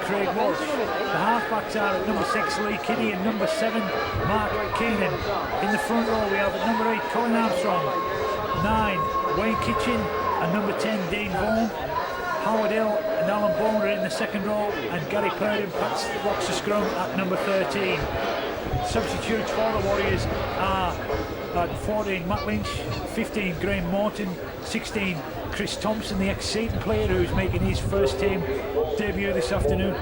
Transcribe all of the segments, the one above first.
Craig Walsh. The halfbacks are at number 6 Lee Kinney and number 7 Mark Keenan. In the front row we have at number 8 Colin Armstrong, 9 Wayne Kitchen and number 10 Dean Vaughan. Howard Hill and Alan Bourne are in the second row, and Gary Purdon blocks the scrum at number 13. Substitutes for the Warriors are at 14 Matt Lynch, 15 Graham Morton, 16 Chris Thompson, the ex-Seaton player who's making his first team debut this afternoon.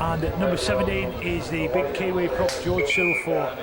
And at number 17 is the big Kiwi prop George Silverford.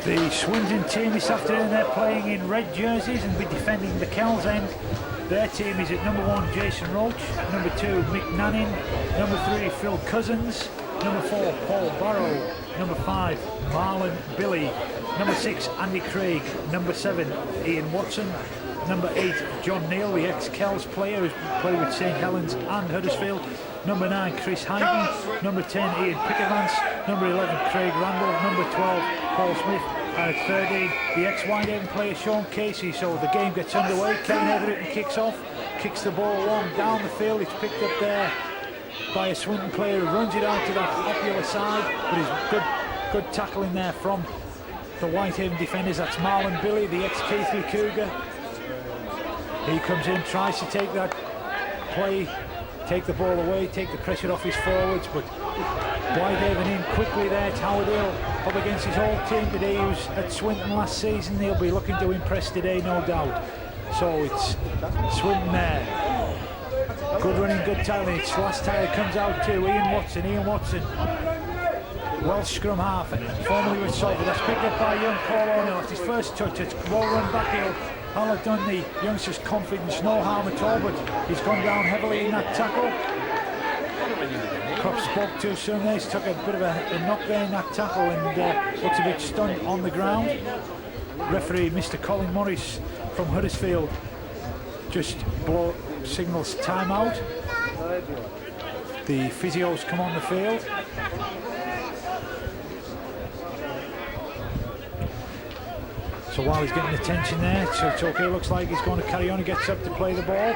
The Swinton team this afternoon, they're playing in red jerseys and be defending the Kells end. Their team is at number 1 Jason Roach, number 2 Mick Nannin, number 3 Phil Cousins, number 4 Paul Barrow, number 5 Marlon Billy, number 6 Andy Craig, number 7 Ian Watson, number 8 John Neal, the ex-Kells player who's played with St Helens and Huddersfield, number 9 Chris Hayden, number 10 Ian Pickervance, number 11 Craig Randall, number 12 Paul Smith, and at 13 the ex-Whitehaven player Sean Casey. So the game gets underway. Kevin Everett kicks off, kicks the ball long down the field. It's picked up there by a Swinton player who runs it out to that popular side, but he's good tackling there from the Whitehaven defenders. That's Marlon Billy, the ex-Keithley Cougar. He comes in, tries to take that play, take the ball away, take the pressure off his forwards, but Whitehaven in quickly there. It's Howard Hill up against his old team today. He was at Swinton last season. He'll be looking to impress today, no doubt. So it's Swinton there. Good running, good tackling. It's last tire comes out to Ian Watson. Welsh scrum half, formerly with Salford. That's picked up by young Paul O'Neill. It's his first touch. It's well run back heel. I'll have done the youngster's confidence, no harm at all, but he's gone down heavily in that tackle. Crop spoke too soon there. He's took a bit of a knock there in that tackle and looks a bit stunned on the ground. Referee Mr. Colin Morris from Huddersfield just signals timeout. The physios come on the field. So while he's getting attention there, so it's okay, looks like he's going to carry on. He gets up to play the ball.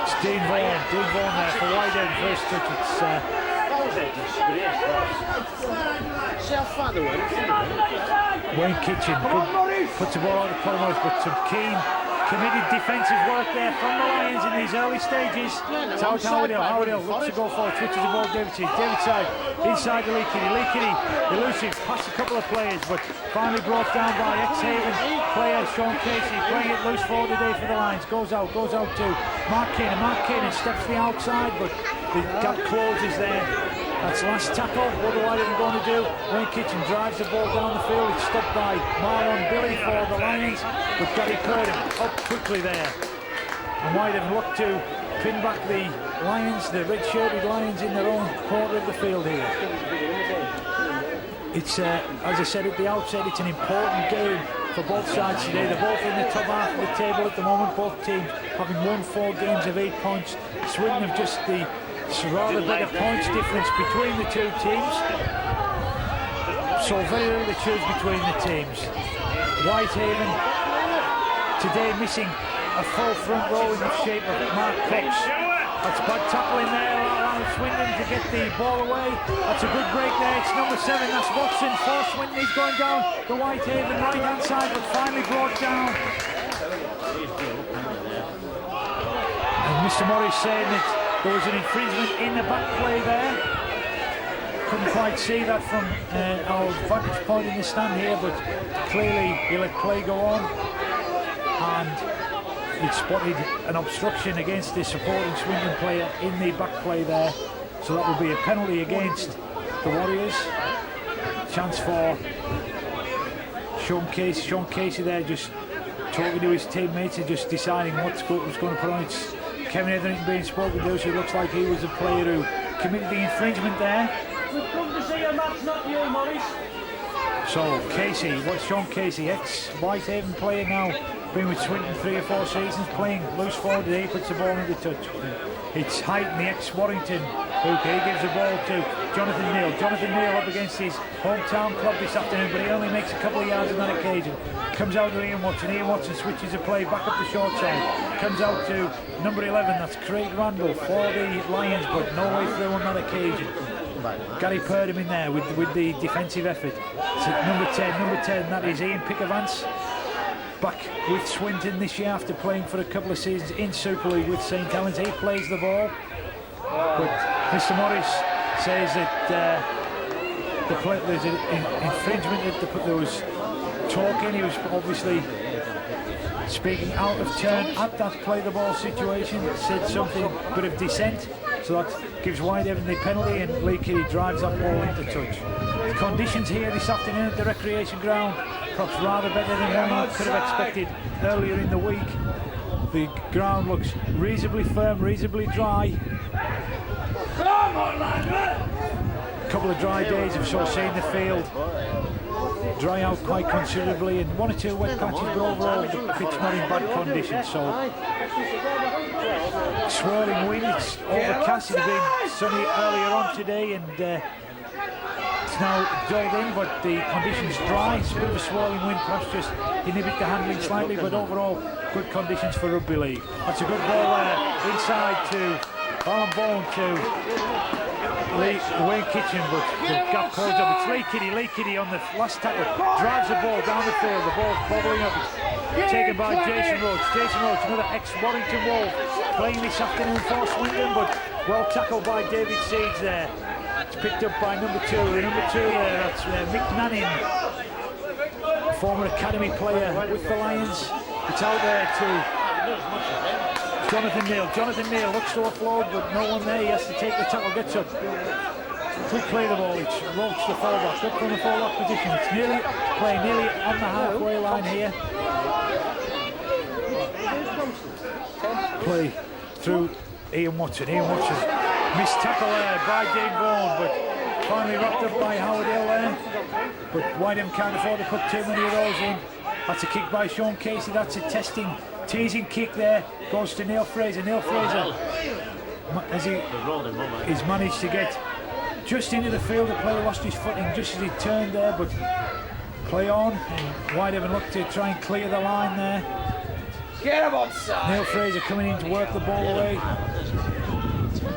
It's Dean Vaughan there for Whitehaven, first touch. It's Wayne Kitchen, puts the ball out of the corner, but some keen, committed defensive work there from the Lions in these early stages. It's out to Howard Hill looks to go forward, switches the ball to Davidson. Side, inside to Lee Kinney, elusive, past a couple of players, but finally brought down by ex-Haven player Sean Casey, playing it loose forward today for the Lions. Goes out to Mark Keenan steps to the outside, but the gap closes there. That's last tackle. What are Whitehaven going to do? Wayne Kitchen drives the ball down the field. It's stopped by Marlon Billy for the Lions, but Gary Purdon up quickly there. And Whitehaven look to pin back the Lions, the red-shirted Lions, in their own quarter of the field here. It's, as I said at the outset, it's an important game for both sides today. They're both in the top half of the table at the moment, both teams having won 4 games of 8 points. Swinton have just the rather bigger points difference between the two teams. So very little to choose between the teams. Whitehaven today missing a full front row in the shape of Mark Cox That's bad tackle in there around Swinton to get the ball away. That's a good break there. It's number 7. That's Watson for Swinton. He's going down the Whitehaven right hand side, but finally brought down. And Mr. Morris saying that there was an infringement in the back play there. Couldn't quite see that from our vantage point in the stand here, but clearly he let play go on, and he spotted an obstruction against the supporting Swindon player in the back play there, so that would be a penalty against the Warriors. Chance for Sean Casey. Sean Casey there just talking to his teammates and just deciding what's going to put on. It's Kevin Etherington being spoken to, so it looks like he was the player who committed the infringement there. We've come to see a match, not you, Morris. So Casey, what's Sean Casey, ex-Whitehaven player now, been with Swinton 3 or 4 seasons, playing loose forward today, he puts the ball into touch. It's Heighton, the ex-Warrington hooker, he gives the ball to Jonathan Neal. Jonathan Neal up against his hometown club this afternoon, but he only makes a couple of yards on that occasion. Comes out to Ian Watson. Ian Watson switches the play back up the short side. Comes out to number 11, that's Craig Randall for the Lions, but no way through on that occasion. Gary Purdom in there with the defensive effort. So number 10, that is Ian Pickavance, back with Swinton this year after playing for a couple of seasons in Super League with St Helens. He plays the ball, but Mr. Morris says that there's an infringement, that there was talking. He was obviously speaking out of turn at that play the ball situation, said something, bit of dissent, so that gives Whitehaven the penalty, and Lee Kitty drives that ball into touch. The conditions here this afternoon at the recreation ground, perhaps rather better than one could have expected earlier in the week. The ground looks reasonably firm, reasonably dry. A couple of dry days have sort of seen the field dry out quite considerably, and 1 or 2 wet patches, but overall the pitch not in bad condition. So swirling wind, it's overcast. It's been sunny earlier on today, and it's now dulled in, but the conditions dry. It's a bit of a swirling wind, perhaps just inhibit the handling slightly, but overall good conditions for rugby league. That's a good ball there inside to Alan Bone to Wayne Kitchen, but the gap closed up. It's Lee Kitty on the last tackle, drives the ball down the field, the ball's bobbling up. It's taken by Jason Roach. Jason Roach, another ex-Warrington Wolf, playing this afternoon for Swindon, but well tackled by David Seeds there. It's picked up by number 2. The number 2 there, that's Mick Nannin, former academy player with the Lions. It's out there to Jonathan Neal. Jonathan Neal looks to offload, but no one there. He has to take the tackle, gets up. Quick play the ball. It's Roach, the fullback, up from the fullback position. It's nearly on the halfway line here. Play through Ian Watson. Ian Watson missed tackle there by Dane Vaughan, but finally wrapped up by Howard Hill there. But Whitehaven can't afford to put too many of those in. That's a kick by Sean Casey. That's a teasing kick there. Goes to Neil Fraser. Neil Fraser, as he's managed to get just into the field, the player lost his footing just as he turned there, but play on, and Whitehaven looked to try and clear the line there. Get him on side. Neil Fraser coming in to work the ball away.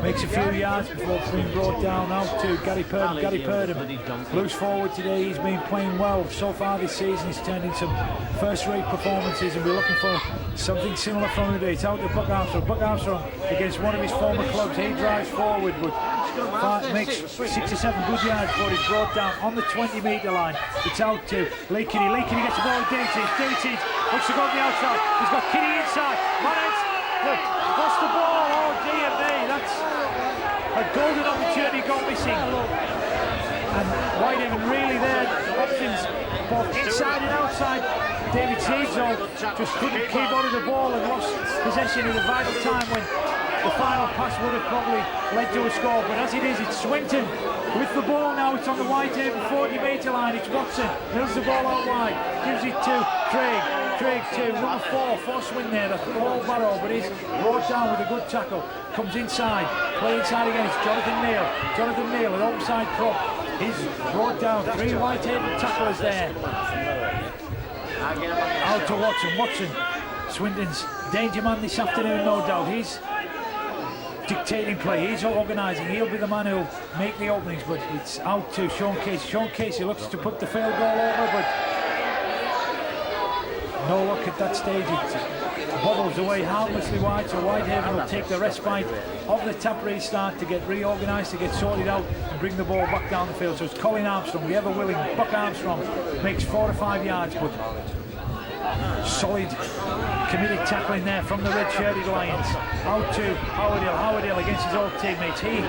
Makes a few yards before being brought down out to Gary Purdom. Gary Purdom, loose forward today. He's been playing well so far this season. He's turned in some first-rate performances, and we're looking for something similar from him today. It's out to Buck Armstrong. Buck Armstrong against one of his former clubs. He drives forward, but makes 6 or 7 good yards before he's brought down on the 20-metre line. It's out to Lee Kitty. Lee Kitty gets the ball to David Seeds. David Seeds looks to go on the outside. He's got Kitty inside. Mannix lost the ball. Oh dear me, that's a golden opportunity got missing. And Whitehaven really there, options both inside and outside. David Seeds just couldn't keep on to the ball and lost possession at a vital time when the final pass would have probably led to a score. But as it is, it's Swinton with the ball now. It's on the Whitehaven 40-metre line. It's Watson, mills the ball out wide, gives it to Craig. Craig to number 4 for Swinton there. That's Paul Barrow, but he's brought down with a good tackle. Comes inside, play inside again. It's Jonathan Neal. Jonathan Neal, an onside prop. He's brought down. 3 Whitehaven tacklers there. Out to Watson. Watson, Swinton's danger man this afternoon, no doubt. He's dictating play. He's organising. He'll be the man who'll make the openings, but it's out to Sean Casey. Sean Casey looks to put the field goal over, but no luck at that stage. It bobbles away harmlessly wide, so Whitehaven will take the respite of the tap restart to get reorganised, to get sorted out and bring the ball back down the field. So it's Colin Armstrong, the ever-willing Buck Armstrong, makes 4 or 5 yards, but solid committed tackling there from the red-shirted Lions. Out to Howardale against his old teammates. He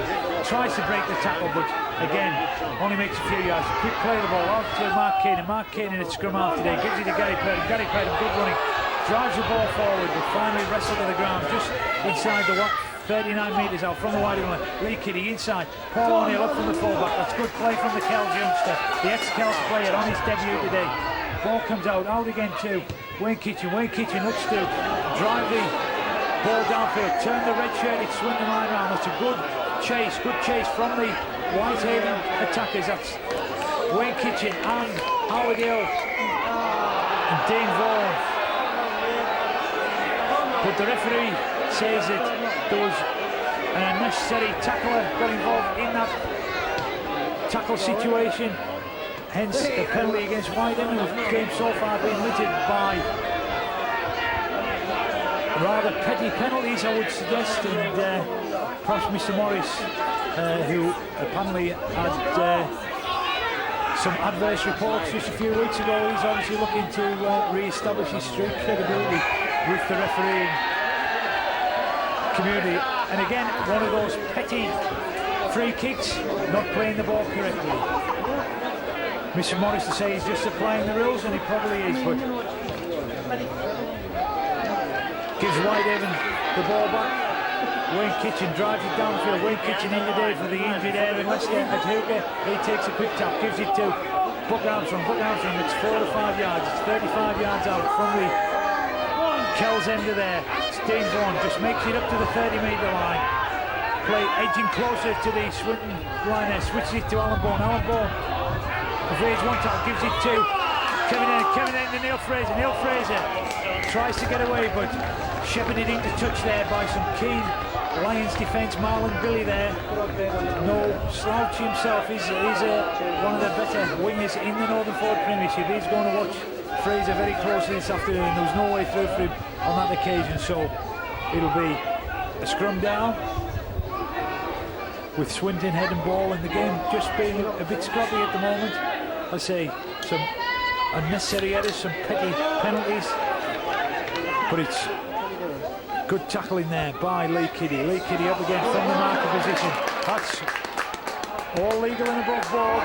tries to break the tackle, but again, only makes a few yards. Quick play the ball out to Mark Keenan. Mark Keenan at scrum half today. Gives it to Gary Purdom. Gary Purdom, good running. Drives the ball forward, but finally wrestled to the ground just inside the 39 metres out from the wide line. Lee Kitty inside. Paul O'Neill up from the fullback. That's good play from the Kells youngster, the ex-Kells player on his debut today. Ball comes out again to Wayne Kitchen. Wayne Kitchen looks to drive the ball downfield, turn the red-shirted Swinton line around. That's a good chase from the Whitehaven attackers. That's Wayne Kitchen and Howardale and Dane Vaughan. But the referee says that there was an unnecessary tackler got involved in that tackle situation. Hence the penalty against Whitehaven. The game so far been littered by rather petty penalties, I would suggest, and perhaps Mr. Morris, who apparently had some adverse reports just a few weeks ago, he's obviously looking to re-establish his street credibility with the refereeing community. And again, one of those petty free kicks, not playing the ball correctly. Mr. Morris to say he's just applying the rules, and he probably is, but gives Whitehaven the ball back. Wayne Kitchen drives it downfield. Wayne Kitchen in today for the injured Aaron Lester at hooker. He takes a quick tap, gives it to Buck Armstrong. Buck Armstrong, it's 4 to 5 yards. It's 35 yards out from the Kells end of there. Dane Vaughan just makes it up to the 30-metre line. Play edging closer to the Swinton line there. Switches it to Alan Bourne. Alan Bourne evades one time, gives it to Kevin End and Neil Fraser. Neil Fraser tries to get away, but shepherded into touch there by some keen Lions defence. Marlon Billy there, no slouch himself. He's one of the better wingers in the Northern Ford Premiership. He's going to watch Fraser very closely this afternoon. There was no way through for him on that occasion, so it'll be a scrum down with Swinton head and ball, and the game just being a bit scrappy at the moment. I say some unnecessary errors, some petty penalties, but it's good tackling there by Lee Kitty. Lee Kitty up again from the marker position. That's all legal and above board.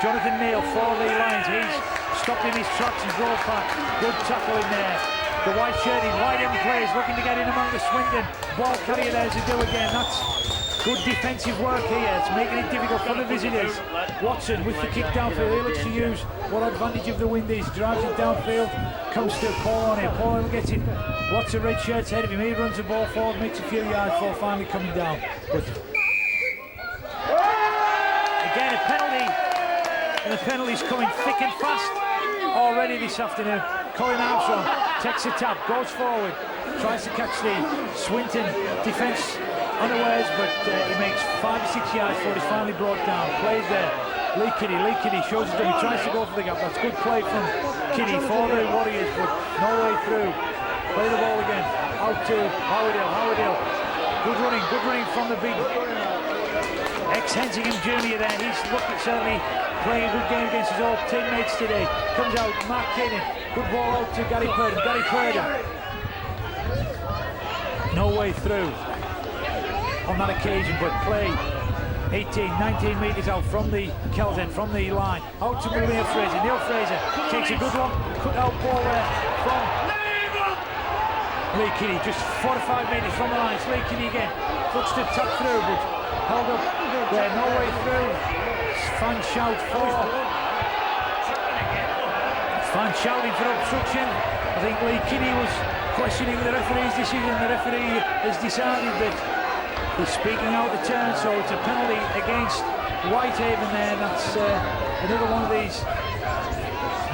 Jonathan Neal for the Lions. He's stopped in his tracks and drove back. Good tackle in there. The white shirting, Whitehaven players looking to get in among the Swinton ball carrier there to do again. That's good defensive work here. It's making it difficult for the visitors. Watson with the kick downfield. He looks to use what advantage of the wind is. Drives it downfield. Comes to Paul O'Neill. Paul O'Neill gets it. Watson red shirts ahead of him. He runs the ball forward, makes a few yards before finally coming down. But again, a penalty. And the penalty's coming thick and fast already this afternoon. Colin Armstrong takes a tap, goes forward, tries to catch the Swinton defence unawares, but he makes 5 or 6 yards before he's finally brought down. Plays there. Lee Kitty shows it to him. He tries to go for the gap. That's good play from Kitty for the Warriors, but no way through. Play the ball again. Out to Howardale. Good running from the big ex-Hensingham's junior there. He's certainly playing a good game against his old teammates today. Comes out, Mark Keenan. Good ball out to Gary Purdom. No way through on that occasion, but play 18, 19 metres out from the Kells end, from the line. Out to Neil Fraser. Neil Fraser takes a good one. Cut out ball there from Lee Kitty. Just 4 to 5 metres from the line. It's Lee Kitty again. Looks to tap through, but held up there. No way through. Fan shout for. Fan shouting for obstruction. I think Lee Kitty was questioning the referee's decision. The referee has decided that he's speaking out the turn, so it's a penalty against Whitehaven there. That's another one of these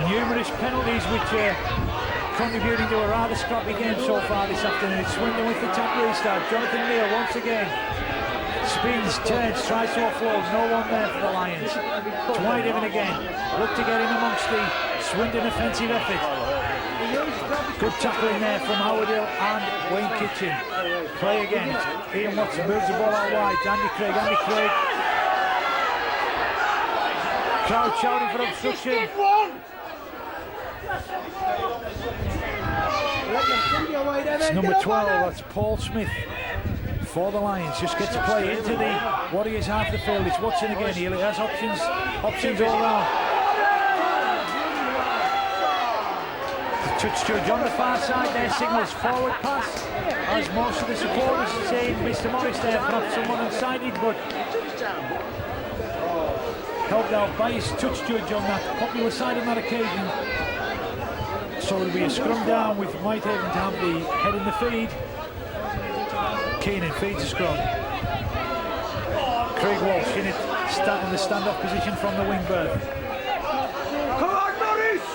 numerous penalties which contributing to a rather scrappy game so far this afternoon. Swinton with the top restart. Jonathan Neal once again spins, turns, tries to offload. No one there for the Lions. It's whitehaven again. Look to get in amongst the Swinton offensive effort. Good tackling there from Howardale and Wayne Kitchen. Play again. It's Ian Watson moves the ball out wide. Andy Craig. Crowd shouting for obstruction. It's number 12, that's Paul Smith for the Lions. Just gets to play into the Warriors half the field. It's Watson again. He has options all round. Touch judge on the far side there, signals forward pass. As most of the supporters saying Mr. Morris there, perhaps someone unsighted, but helped out by his touch judge on that popular side on that occasion. So it'll be a scrum down with Whitehaven to have the head in the feed. Keenan feeds the scrum. Craig Walsh in the stand-off position from the wing berth. Come on, Morris!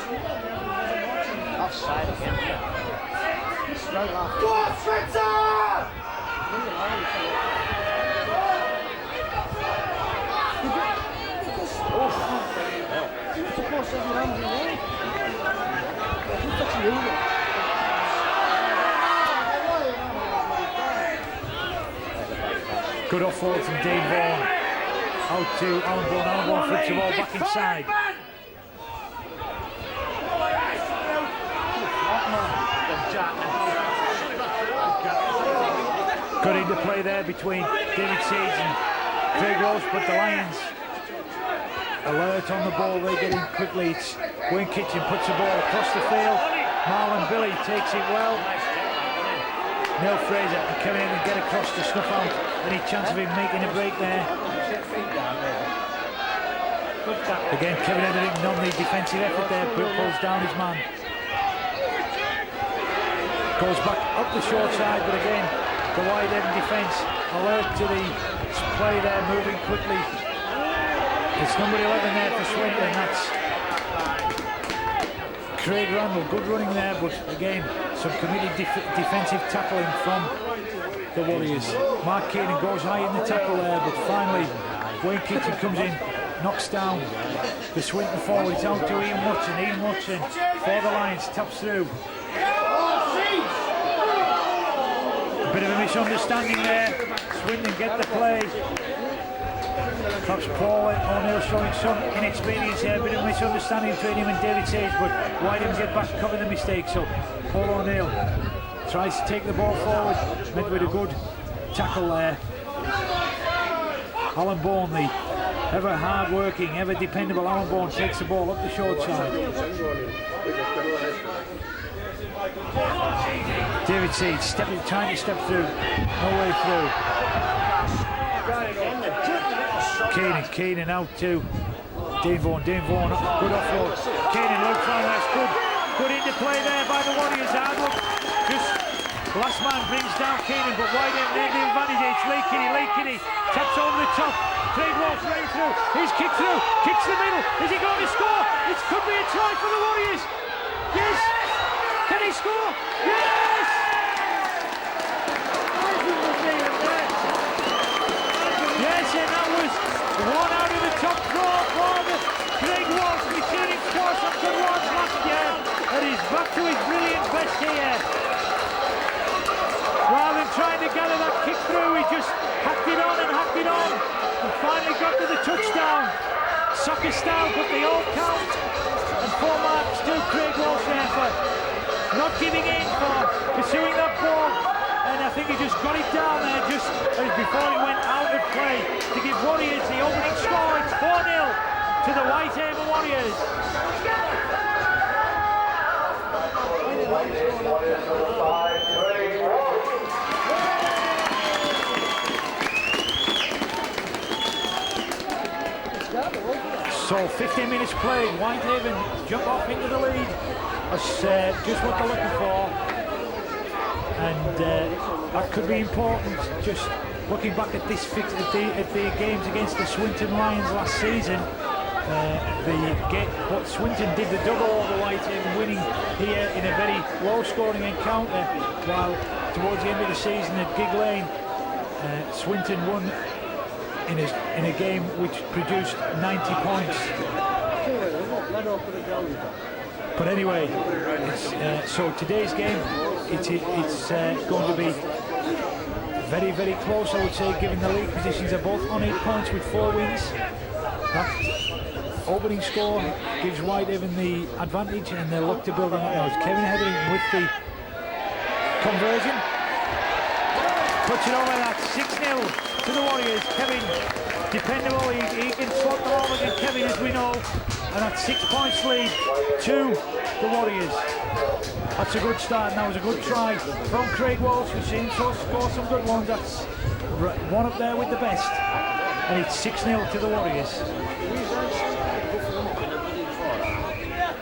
Offside again. Straight off. Go on, Swinton! Good offload from Dean Vaughan. Out to Alan Bourne. Alan Bourne flips the ball back inside. Good interplay there between David Seeds and Craig Walsh, but the Lions alert on the ball. They get in quickly. It's Wayne Kitchen puts the ball across the field. Marlon Billy takes it well. Neil Fraser and come in and get across to snuff out any chance of him making a break there. Again, Kevin Etherington on the defensive effort there, pulls down his man. Goes back up the short side, but again, the Whitehaven defence alert to the play there, moving quickly. It's number 11 there for Swinton, that's Craig Randall. Good running there, but again, some committed defensive tackling from the Warriors. Mark Keenan goes high in the tackle there, but finally Wayne Kitchen comes in, knocks down the Swinton forward. It's out to Ian Watson. Ian Watson for the Lions, taps through. A bit of a misunderstanding there. Swinton get the play. Perhaps Paul O'Neill showing some inexperience here. A bit of a misunderstanding between him and David Sage, but Whitehaven get back and cover the mistake. So Paul O'Neill tries to take the ball forward, met with a good tackle there. Alan Bourne, the ever hard-working, ever dependable Alan Bourne, takes the ball up the short side. David Seeds trying to step through, no way through. Keenan out to Dean Vaughan, good offload. Keenan looks on, that's good interplay there by the Warriors. Just last man brings down Keenan, but Whitehaven there the advantage. It's Lee Kitty taps over the top. Craig Walsh right through. He's kicked through, kicks the middle. Is he going to score? It could be a try for the Warriors. Yes. Can he score? Yes! Yes, and that was one out of the top draw for Craig Walsh, returning twice after once last year, and he's back to his brilliant best here. Rather than trying to gather that kick through, he just hacked it on, and finally got to the touchdown. Soccer style, but they all count, and 4 marks to Craig Walsh there for not giving in, for pursuing that ball, and I think he just got it down there just as before he went out of play to give Warriors the opening score. It's 4-0 to the Whitehaven Warriors. So 15 minutes played, Whitehaven jump off into the lead. That's just what they're looking for, and that could be important. Just looking back at this at the games against the Swinton Lions last season, but Swinton did the double over Whitehaven, winning here in a very low-scoring encounter. While towards the end of the season at Gig Lane, Swinton won in a game which produced 90 points. But anyway, so today's game, it's going to be very, very close, I would say, given the league positions are both on 8 points with 4 wins. That opening score gives Whitehaven the advantage, and they'll look to build on that now. It's Kevin Hetherington with the conversion. Puts it over that 6-0 to the Warriors. Kevin, dependable, he can slot the ball against Kevin, as we know. And that's 6 points lead to the Warriors. That's a good start, and that was a good try from Craig Walsh, who seems to score some good ones. That's one up there with the best. And it's 6-0 to the Warriors.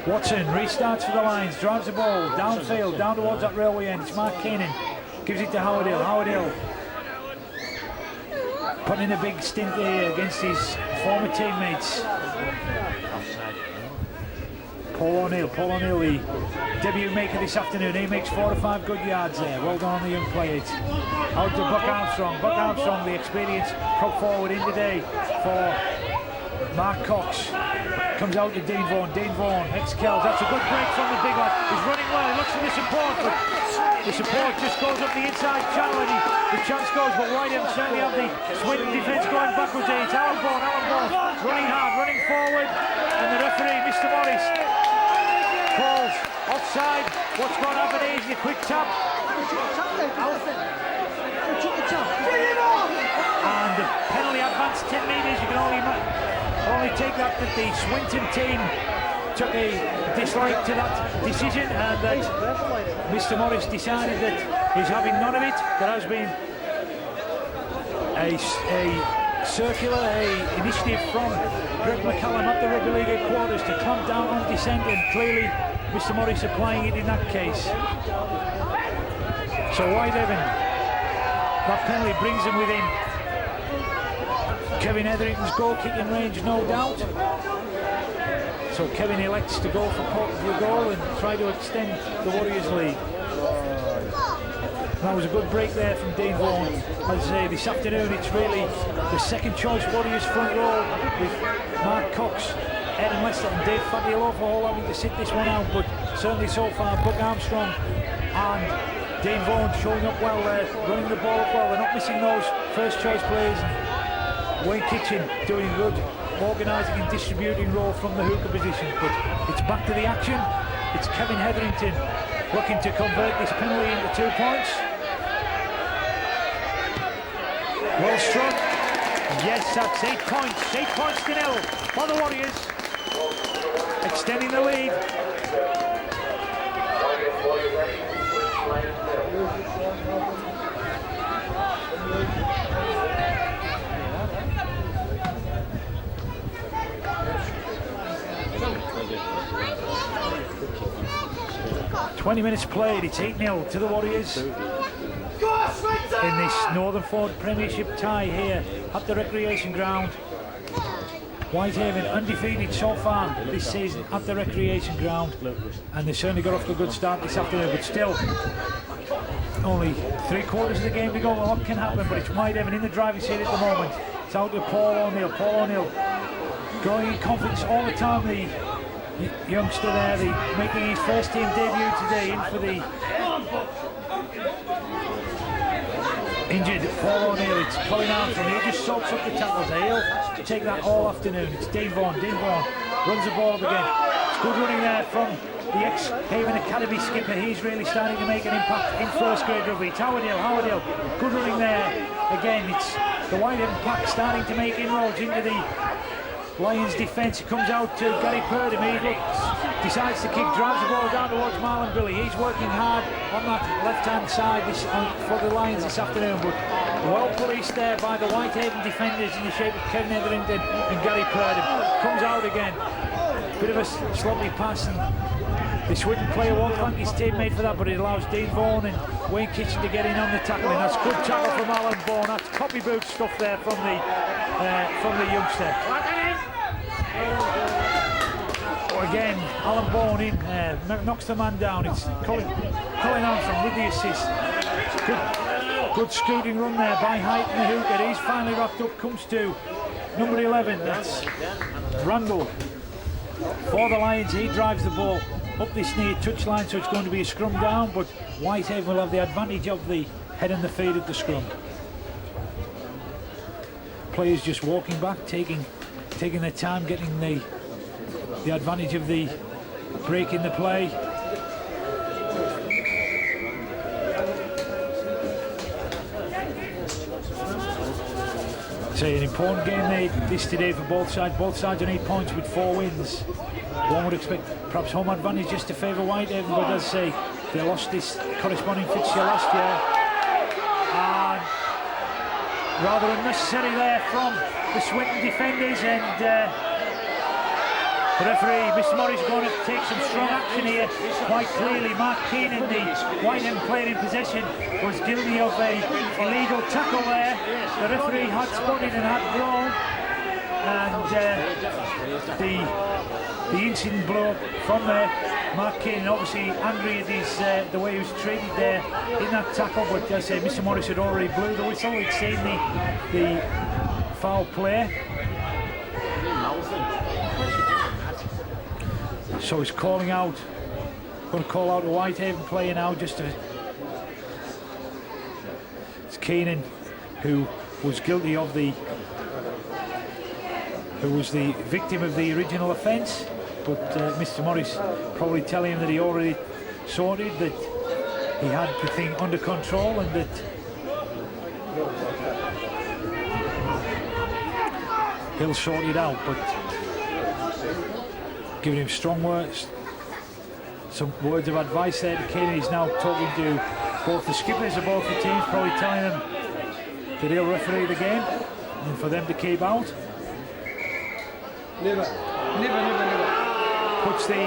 Watson restarts for the Lions, drives the ball downfield, down towards that railway end. It's Mark Keenan, gives it to Howard Hill. Howard Hill putting in a big stint here against his former teammates. Paul O'Neill, the debut maker this afternoon. He makes 4 or 5 good yards there. Well done on the young players. Out to Buck Armstrong. Buck Armstrong, the experience, come forward in today for Mark Cox. Comes out to Dean Vaughan. Dean Vaughan, ex-Kells. That's a good break from the big lad. He's running well. He looks for the support, but the support just goes up the inside channel, and the chance goes. But Whitehaven certainly have the Swinton defence going backwards there. It's Alan Vaughan, running hard, running forward, and the referee, Mr. Morris, calls offside. What's going to happen here is a quick tap. And the penalty advanced 10 metres. You can only take that the Swinton team took a dislike to that decision, and that Mr. Morris decided that he's having none of it. There has been a circular, initiative from Greg McCallum at the Rugby League headquarters to clamp down on dissent, and clearly Mr. Morris applying it in that case. So Whitehaven, that penalty brings them within Kevin Hetherington's goal-kicking range, no doubt. So Kevin elects to go for the goal and try to extend the Warriors' lead. That was a good break there from Dean Vaughan. As I say, this afternoon it's really the second choice Warriors front row with Mark Cox, Aaron Lester and Dave Fatiolo for all having to sit this one out, but certainly so far Buck Armstrong and Dean Vaughan showing up well there, running the ball up well. They're not missing those first choice plays. Wayne Kitchen doing good organising and distributing role from the hooker position, but it's back to the action. It's Kevin Hetherington looking to convert this penalty into 2 points. Well struck. Yes, that's 8 points. 8 points to 0 for the Warriors, extending the lead. "20 minutes played, it's 8-0 to the Warriors in this Northern Ford Premiership tie here at the Recreation Ground. Whitehaven undefeated so far this season at the Recreation Ground, and they certainly got off to a good start this afternoon, but still only 3/4 of the game to go. A lot can happen, but it's Whitehaven in the driving seat at the moment. It's out to Paul O'Neill. Paul O'Neill growing in confidence all the time, the youngster there, making his first team debut today, in for the injured Paul O'Neill. It's Colin Armstrong. He just soaks up the tackles. He'll take that all afternoon. It's Dean Vaughan. Dean Vaughan runs the ball up again. It's good running there from the ex-Haven Academy skipper. He's really starting to make an impact in first grade rugby. It's Howard Hill. Good running there. Again, it's the Whitehaven pack starting to make inroads into the Lions defence. It comes out to Gary Purdom. He decides to kick, drives the ball down towards Marlon Billy. He's working hard on that left-hand side for the Lions this afternoon, but well policed there by the Whitehaven defenders in the shape of Kevin Hetherington and Gary Purdom. Comes out again. Bit of a sloppy pass, and the Swinton player won't thank his teammate for that, but it allows Dean Vaughan and Wayne Kitchen to get in on the tackling. That's good tackle from Alan Vaughan. That's copyboot stuff there from the youngster. Again, Alan Bourne in, knocks the man down. It's Colin Armstrong with the assist. Good scooting run there by Height and the hooker. He's finally wrapped up, comes to number 11. That's Randall. For the Lions, he drives the ball up this near touchline, so it's going to be a scrum down, but Whitehaven will have the advantage of the head and the feet at the scrum. Players just walking back, taking their time, getting the advantage of the break in the play. Say an important game this today for both sides. Both sides on 8 points with 4 wins. One would expect perhaps home advantage just to favour Whitehaven, but as I say, they lost this corresponding fixture last year. And rather unnecessary there from the Swinton defenders, and the referee, Mr. Morris, is going to take some strong action here. Quite clearly, Mark Keenan, the Whitehaven player in possession, was guilty of a illegal tackle there. The referee had spotted and had blown, and the incident blew up from there. Mark Keenan obviously angry at the way he was treated there in that tackle, but as I say, Mr. Morris had already blew the whistle. He'd seen the foul play. So he's calling out, going to call out a Whitehaven player now, it's Keenan, who was guilty of who was the victim of the original offence, but Mr. Morris probably telling him that he already sorted, that he had the thing under control, and that he'll sort it out, but giving him strong words, some words of advice there to Keenan. He's now talking to both the skippers of both the teams, probably telling them that he'll referee the game and for them to keep out. Never. Puts the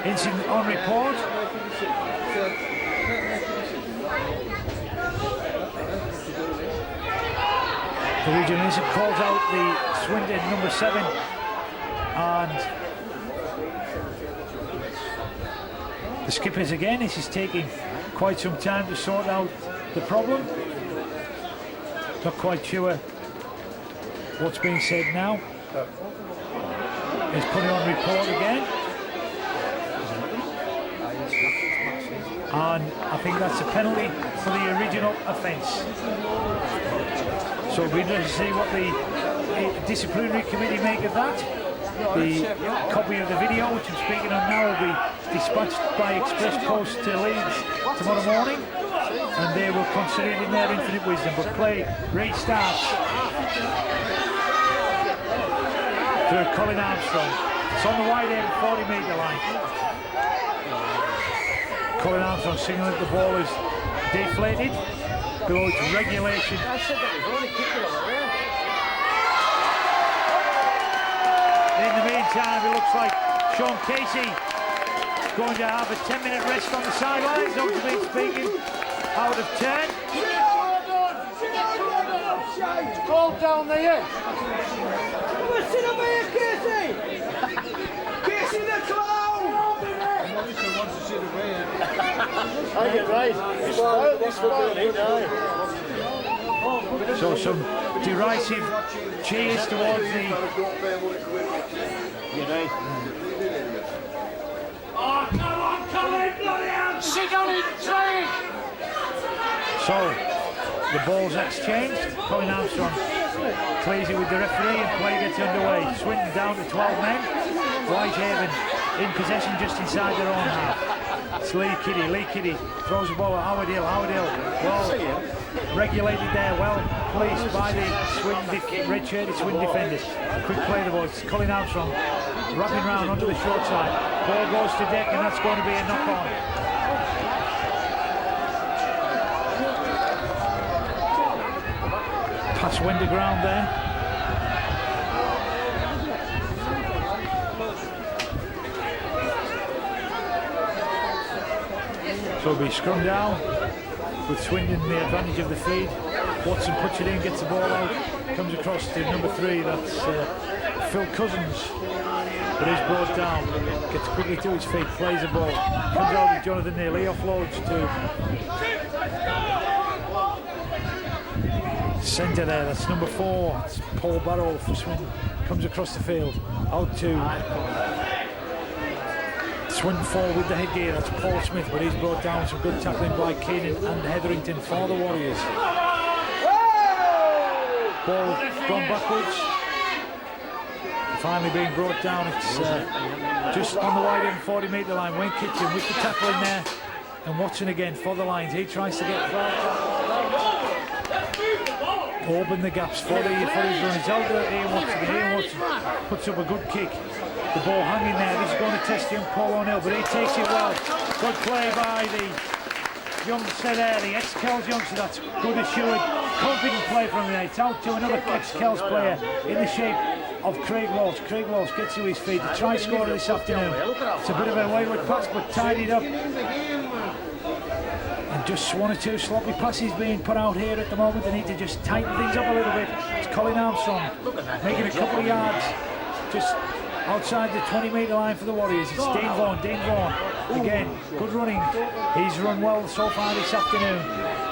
incident on report. The regional incident calls out the Swinton number 7, and the skippers again. This is taking quite some time to sort out the problem. Not quite sure what's being said now. He's putting on report again, and I think that's a penalty for the original offence. So we're going to see what the disciplinary committee make of that. The copy of the video, which I'm speaking on now, will be dispatched by express post to Leeds tomorrow morning, and they will consider it in their infinite wisdom. But play restarts to Colin Armstrong. It's on the Whitehaven 40-metre line. Colin Armstrong signaling that the ball is deflated below its regulation. In the meantime, it looks like Sean Casey is going to have a 10-minute rest on the sidelines, obviously speaking out of turn. Ball down there. Listen to me, Casey. Casey the clown. I get right. This will be So some derisive cheers towards the... You're right. Oh, come on, bloody hell. Sit down and try. So the ball's exchanged. Colin Armstrong clears it with the referee and play gets underway. Swinton down to 12 men. Whitehaven in possession just inside their own half. It's Lee Kiddy throws the ball at Howardale. Well regulated there, well placed by the red-shirted Swinton defenders. Quick play the ball. It's Colin Armstrong wrapping round onto the short side. Ball goes to deck, and that's going to be a knock-on. Pass went to ground there. So it'll be scrum down with Swinton the advantage of the feed. Watson puts it in, gets the ball out, comes across to number 3, that's Phil Cousins, but he's brought down, gets quickly to his feet, plays the ball, comes out with Jonathan Neal, he offloads to centre there, that's number 4, it's Paul Barrow for Swinton, comes across the field, out to Swinton 4 with the headgear, that's Paul Smith, but he's brought down, some good tackling by Keenan and Hetherington for the Warriors. Ball gone backwards. Finally being brought down. It's just on the wide 40-metre line. Wayne Kitchen with the tackle in there. And Watson again for the lines. He tries to get open the gaps for his runners. Out there, Ian Watson puts up a good kick. The ball hanging there. This is going to test young Paul O'Neill, but he takes it well. Good play by the youngster there, the ex-Kells youngster. That's good assured, confident play from him. It's out to another ex-Kells player in the shape of Craig Walsh. Craig Walsh gets to his feet to try scorer this afternoon. It's a bit of a wayward pass, but tidied up. And just one or two sloppy passes being put out here at the moment. They need to just tighten things up a little bit. It's Colin Armstrong making a couple of yards just outside the 20-metre line for the Warriors. It's Dean Vaughan. Again, good running. He's run well so far this afternoon.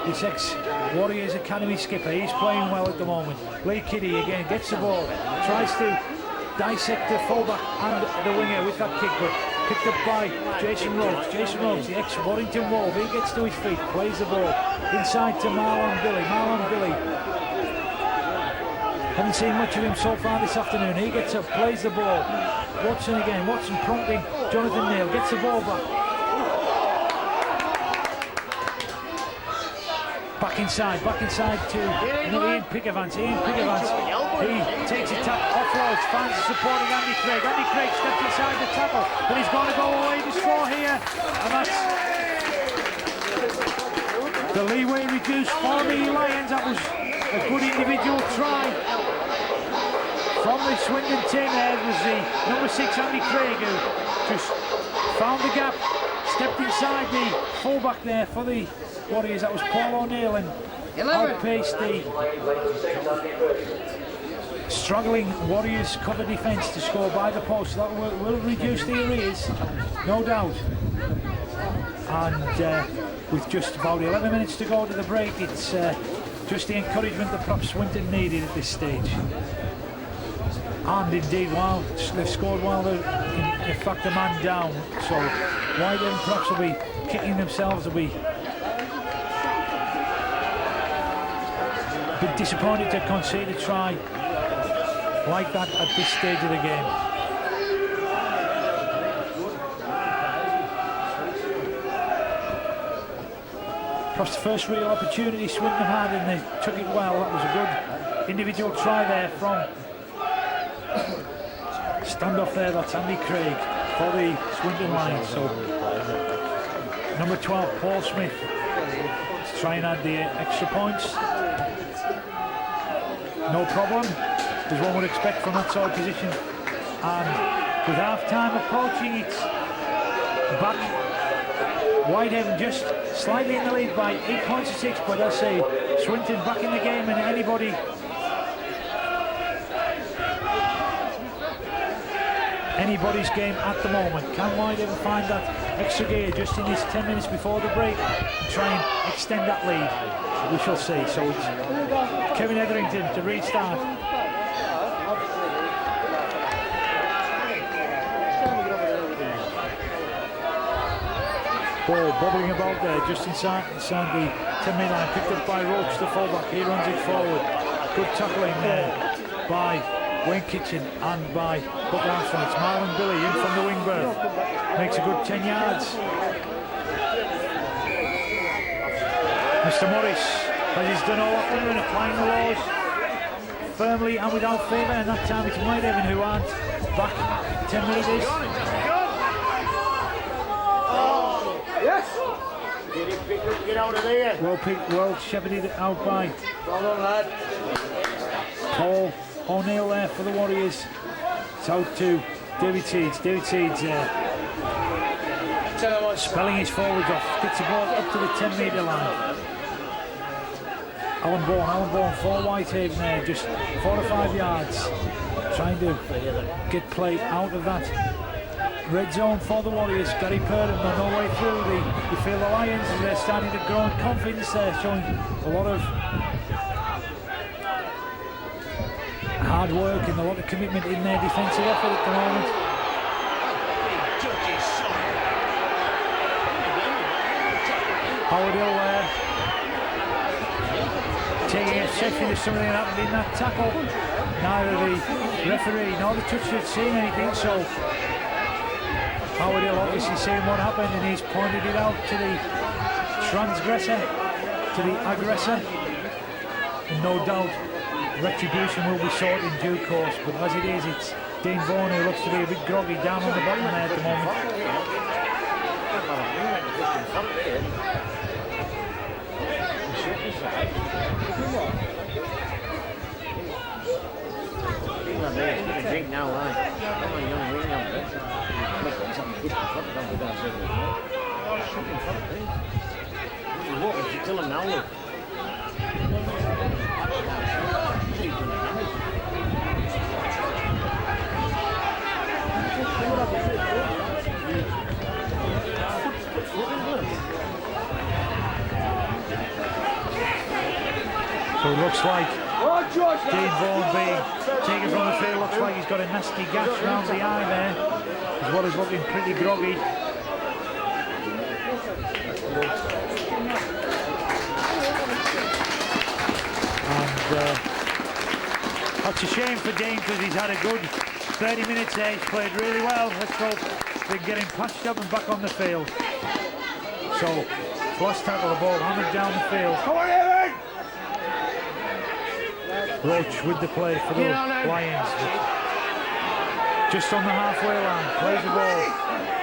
This ex-Warriors Academy skipper, he's playing well at the moment. Lee Kiddy again gets the ball, tries to dissect the fullback and the winger with that kick, but picked up by Jason Roach. Jason Roach, the ex-Warrington Wolf, he gets to his feet, plays the ball inside to Marlon Billy. Haven't seen much of him so far this afternoon. He gets up, plays the ball. Watson again. Watson prompting Jonathan Neal. Gets the ball back. Back inside to Ian Pickavance. He takes a tackle, offloads, finds the supporting Andy Craig. Andy Craig steps inside the tackle, but he's going to go away to score here. And that's the leeway reduced for the Lions. That was a good individual try from the Swindon team. There was the number 6 Andy Craig who just found the gap, stepped inside the fullback there for the Warriors. That was Paul O'Neill, and outpaced the struggling Warriors cover defence to score by the post. That will reduce the arrears, no doubt. And with just about 11 minutes to go to the break, it's just the encouragement that perhaps Swinton needed at this stage. And indeed, while they've scored while they're in fact a man down, so Whitehaven perhaps will be kicking themselves, will be a bit disappointed to concede a try like that at this stage of the game. Perhaps the first real opportunity Swinton have had, and they took it well. That was a good individual try there from standoff there. That's Andy Craig for the Swinton line. So number 12 Paul Smith to try and add the extra points. No problem, as one would expect from that sort of position. And with half-time approaching, it's back. Whitehaven just slightly in the lead by 8 points to 6, but I say Swinton back in the game, and anybody's game at the moment. Can Whitehaven find that extra gear just in this 10 minutes before the break and try and extend that lead? We shall see. So it's Kevin Hetherington to restart. Ball bobbling about there, just inside the 10-metre line, picked up by Roach, the fullback. He runs it forward. Good tackling there by Wayne Kitchen and by Buck Armstrong. It's Marlon Billy in from the wing berth. Makes a good 10 yards. Mr. Morris, as he's done all afternoon, applying the laws firmly and without favour, and that time it's Whitehaven who aren't back 10 metres. Yes! Get out of there! Well picked, well shepherded out by Well done, lad. Paul O'Neill there for the Warriors. It's out to David Seeds. David Seeds spelling his forwards off. Gets the ball up to the 10-metre line. Alan Bourne for Whitehaven there, just 4 or 5 yards, trying to get play out of that red zone for the Warriors. Gary Purdom on no way through. You feel the Lions as they're starting to grow in confidence there, showing a lot of hard work and a lot of commitment in their defensive effort at the moment. Howard Hill there, taking exception to something that happened in that tackle. Neither the referee nor the touch had seen anything, so Howard Hill obviously seeing what happened, and he's pointed it out to the transgressor, to the aggressor, and no doubt retribution will be sought in due course. But as it is, it's Dean Vaughan who looks to be a bit groggy down on the bottom there at the moment. Drink now, right? Come on, young ring up there. What would you tell him now, look? So it looks like Dean Vaughan being taken from the field. Looks like he's got a nasty gash round the eye there, as well as looking pretty groggy. And that's a shame for Dean, because he's had a good 30 minutes there. He's played really well. Let's hope they can get him patched up and back on the field. So, last tackle, the ball hammered down the field. Come on, Evan! Roach with the play for the Lions. Just on the halfway line, plays the ball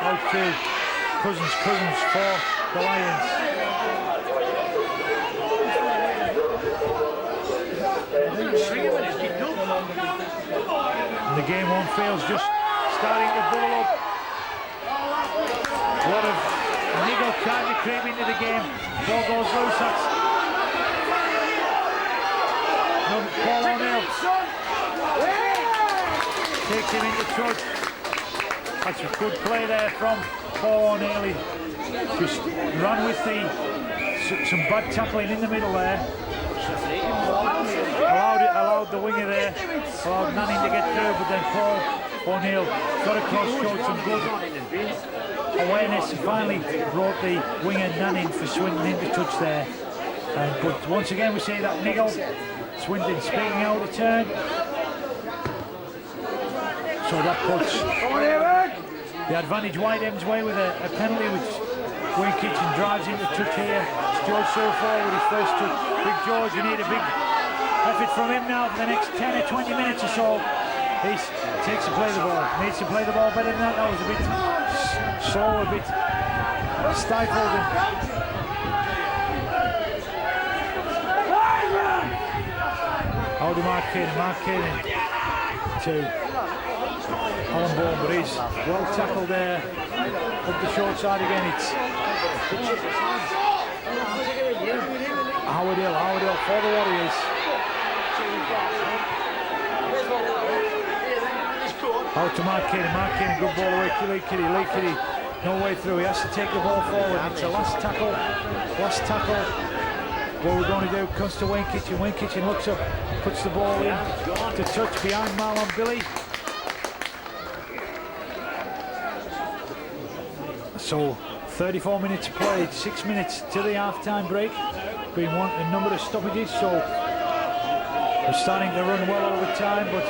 out to Cousins for the Lions. And the game on field's just starting to bubble up. A lot of niggle trying to creep into the game. Ball goes loose. That's Paul O'Neill takes him into touch. That's a good play there from Paul O'Neill. He just ran with some bad tackling in the middle there. Allowed the winger there, allowed Nanning to get through, but then Paul O'Neill got across, showed some good awareness, and finally brought the winger Nanning for Swinton into touch there. But once again we see that niggle. Swinton speaking out of turn. So that puts the advantage Whitehaven's way with a penalty, which Wayne Kitchen drives into touch here. It's George Silver with his first touch. Big George, we need a big effort from him now for the next 10 or 20 minutes or so. He takes to play the ball. Needs to play the ball better than that. That was a bit slow, a bit stifled. How do Mark Keenan to Alan Bourne, but he's well tackled there up the short side again. It's Howard Hill for the Warriors. Out to Mark Keenan, good ball away to Lee Kitty, no way through, he has to take the ball forward. It's a last tackle. What we're going to do comes to Wayne Kitchen looks up, puts the ball in to touch behind Marlon Billy. So 34 minutes played, 6 minutes to the half-time break. Been a number of stoppages, so we're starting to run well over time, but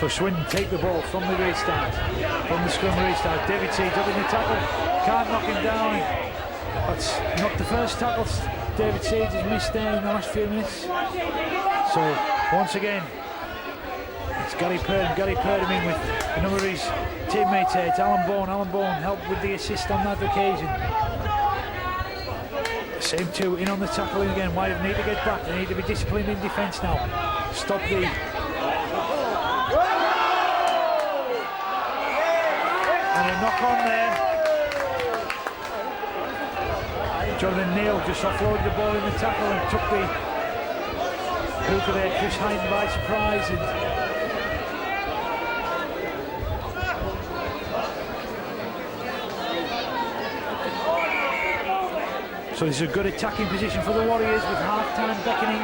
so Swinton take the ball from the restart, from the scrum restart. David Seeds up in the tackle, can't knock him down. That's not the first tackle David Seeds has missed there in the last few minutes. So once again, it's Gary Purdom in with a number of his teammates here. It's Alan Bourne helped with the assist on that occasion. Same two in on the tackling again. Whitehaven need to get back, they need to be disciplined in defence now. Stop the And a knock on there. Jonathan Neal just offloaded the ball in the tackle and took the hooker there, Chris Hayden, by surprise. And so this is a good attacking position for the Warriors with half-time beckoning.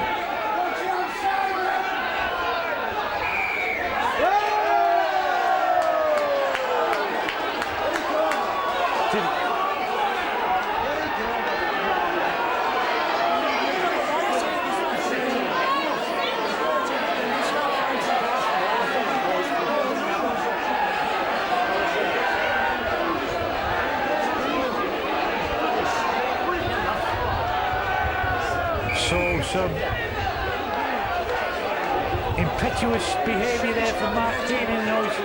Some impetuous behaviour there from Mark Keenan, who's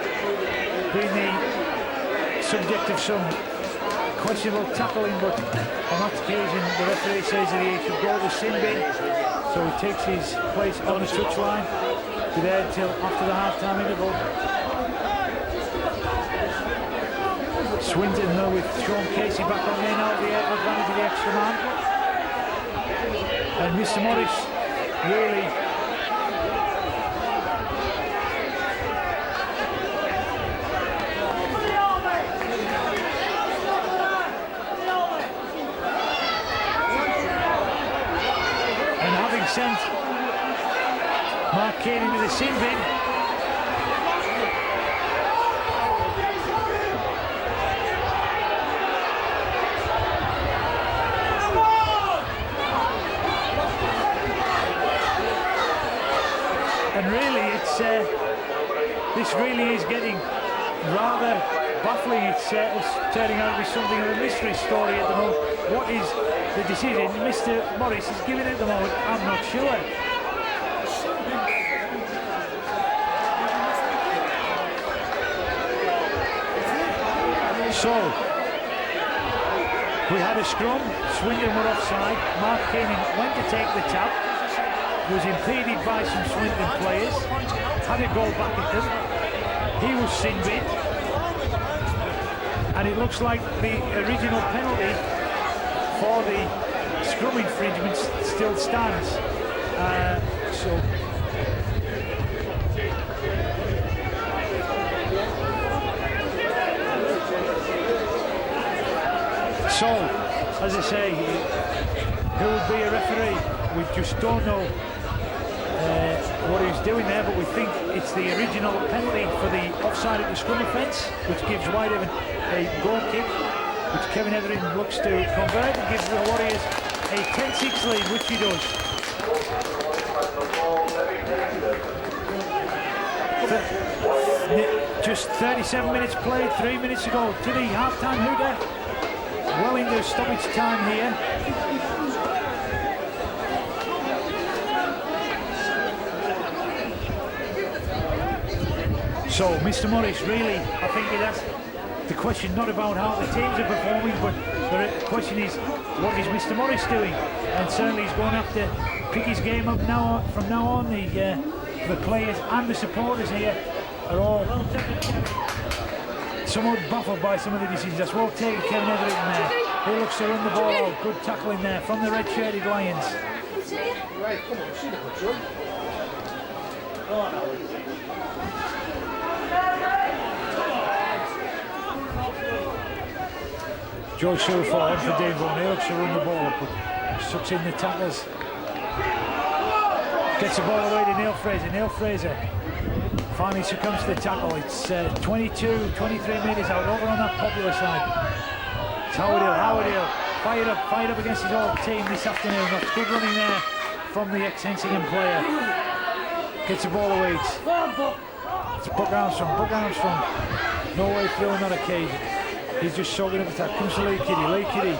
been the subject of some questionable tackling, but on that occasion the referee says that he should go to the sin bin, so he takes his place on the touchline. Be there until after the half-time interval. Swinton though with Sean Casey back on there now, the advantage of the extra man. And Mr. Morris really and having sent Mark Kane into the sin bin, and really it's this really is getting rather baffling. It's turning out to be something of a mystery story at the moment. What is the decision Mr. Morris is giving at the moment? I'm not sure. So we had a scrum, Swindon were offside, Mark Keenan went to take the tap, was impeded by some Swinton players, had a goal back at them, he was sin-bid, and it looks like the original penalty for the scrum infringement still stands. So, as I say, who would be a referee? We just don't know what he's doing there, but we think it's the original penalty for the offside at the scrum offence, which gives Whitehaven a goal kick, which Kevin Etheridge looks to convert and gives the Warriors a 10-6 lead, which he does. Just 37 minutes played, 3 minutes ago to the half-time hooter. Well into stoppage time here. So, Mr. Morris, really, I think that's the question, not about how the teams are performing, but the question is, what is Mr. Morris doing? And certainly he's going to have to pick his game up now. From now on, the players and the supporters here are all somewhat baffled by some of the decisions. That's well taken, Kevin Etheridge there. He looks to run the ball out. Good tackling there from the red-shirted Lions. Right, come on, see the control. Oh, no. George Silverford for Dave Vaughan. He looks to run the ball up, but sucks in the tackles. Gets the ball away to Neil Fraser. Neil Fraser finally succumbs to the tackle. It's 22, 23 metres out, over on that popular side. It's Howard Hill, fired up against his old team this afternoon. That's good running there from the ex-Hensingham player. Gets the ball away. It's Buck Armstrong. No way through on that occasion. He's just soaking up attack. Comes to Lee Kitty.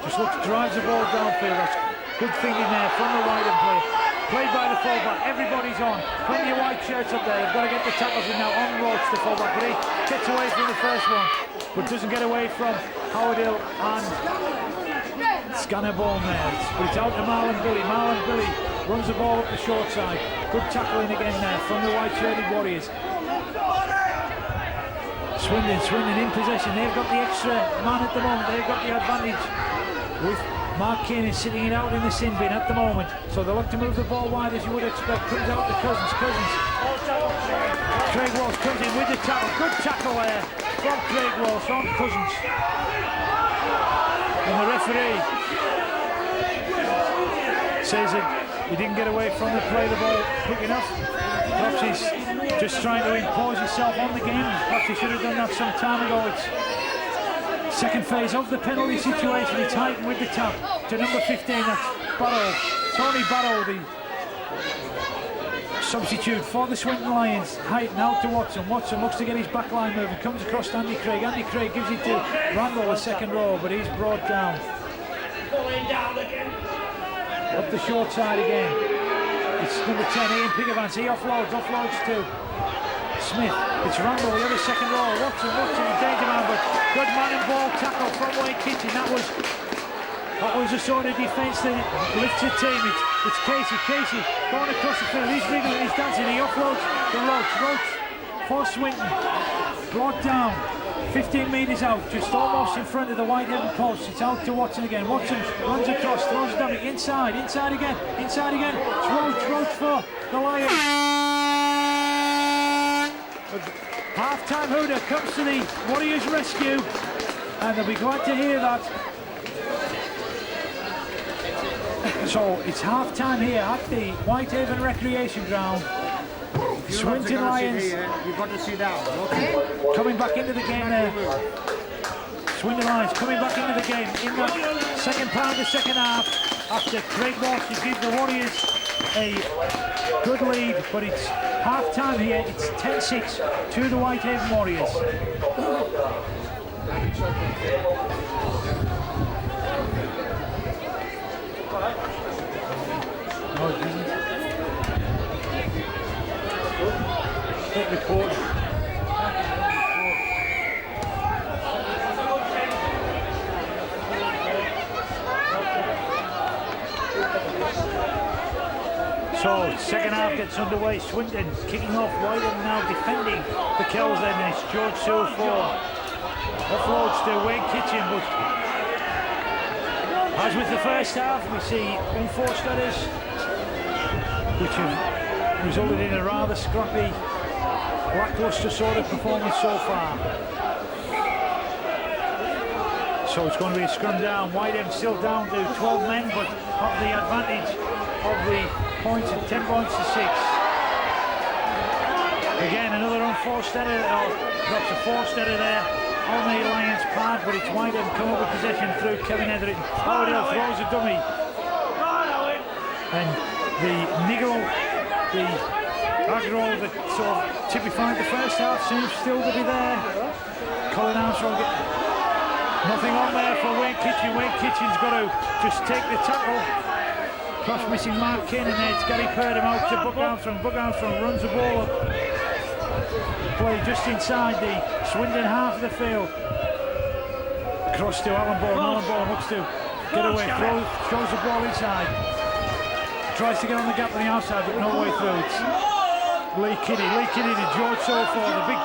Just drives the ball downfield. That's good thinking there from the Whitehaven player. Played by the fullback. Everybody's on. Plenty of white shirts up there. They've got to get the tackles in now. On Roach, the fullback. But he gets away from the first one, but doesn't get away from Howard Hill and Scanner Ball there. But it's out to Marlon Billy. Marlon Billy runs the ball up the short side. Good tackling again there from the white shirted Warriors. Swindon in possession. They've got the extra man at the moment. They've got the advantage with Mark Keenan sitting it out in the sin bin at the moment. So they look to move the ball wide as you would expect. Comes out to Cousins. Craig Walsh comes in with the tackle. Good tackle there from Craig Walsh on Cousins. And the referee says that he didn't get away from the play the ball quick enough. Perhaps he's just trying to impose himself on the game. Perhaps he should have done that some time ago. It's second phase of the penalty situation. It's Heighton with the tap to number 15. That's Barrow. Tony Barrow, the substitute for the Swinton Lions. Heighton out to Watson. Watson looks to get his back line moving. Comes across to Andy Craig. Andy Craig gives it to Randall, the second row, but he's brought down. Up the short side again. It's number 10, Ian Piggavance. He offloads to Smith. It's Randall, the other second row. Watson, danger man, but good man and ball tackle from Wayne Kitchen. That was a sort of defence that lifts the team. It's Casey going across the field. He's wriggling, he's dancing. He offloads to Roach for Swinton. Brought down. 15 metres out, just almost in front of the whitehaven post. It's out to Watson again. Watson runs across, throws it down, inside again. It's Roach for the Lions. Half-time hooter comes to the Warriors' rescue, and they'll be glad to hear that. So it's half-time here at the Whitehaven Recreation Ground. Swinton Lions. You've got to see that. Coming back into the game there. Swinton Lions coming back into the game in the second part of the second half after Craig Walsh gives the Warriors a good lead, but it's half time here. It's 10-6 to the Whitehaven Warriors. No, it isn't. Hit record. So, second half gets underway. Swinton kicking off. Whitehaven now defending the Kells end, and it's George Sewell offloads to Wayne Kitchen, but as with the first half, we see unforced errors, which have resulted in a rather scrappy, lacklustre sort of performance so far. So it's going to be a scrum down. Whitehaven still down to 12 men, but have the advantage of the points at 10 points to 6. Again, another unforced error, or perhaps a forced error there on the Lions' part, but it's Whitehaven come up with possession through Kevin Etherington. Howdale throws a dummy. And the niggle, the aggro that sort of typified the first half seems still to be there. Colin Armstrong nothing on there for Wayne Kitchen. Wayne Kitchen's got to just take the tackle. Cross missing Mark Keenan there. It's Gary Purdom out to Buck Armstrong. Buck Armstrong runs the ball up. Play just inside the Swindon half of the field. Cross to Alan Bourne. Alan Bourne looks to get away. Throws the ball inside. Tries to get on the gap on the outside, but no way through. It's Lee Kinney to George Sofor, the big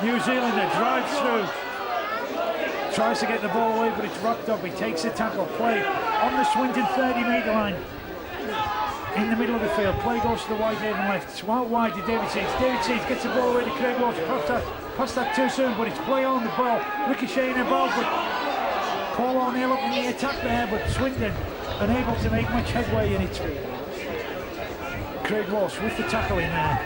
New Zealander, drives through. Tries to get the ball away, but it's rocked up. He takes the tackle. Play on the Swinton 30-metre line. In the middle of the field. Play goes to the Whitehaven left. It's out wide to David Seeds. David Seeds gets the ball away to Craig Walsh. Passed that too soon, but it's play on the ball. Ricocheting the ball, but Paul O'Neill up in the attack there, but Swinton unable to make much headway, and it's Craig Walsh with the tackle in there.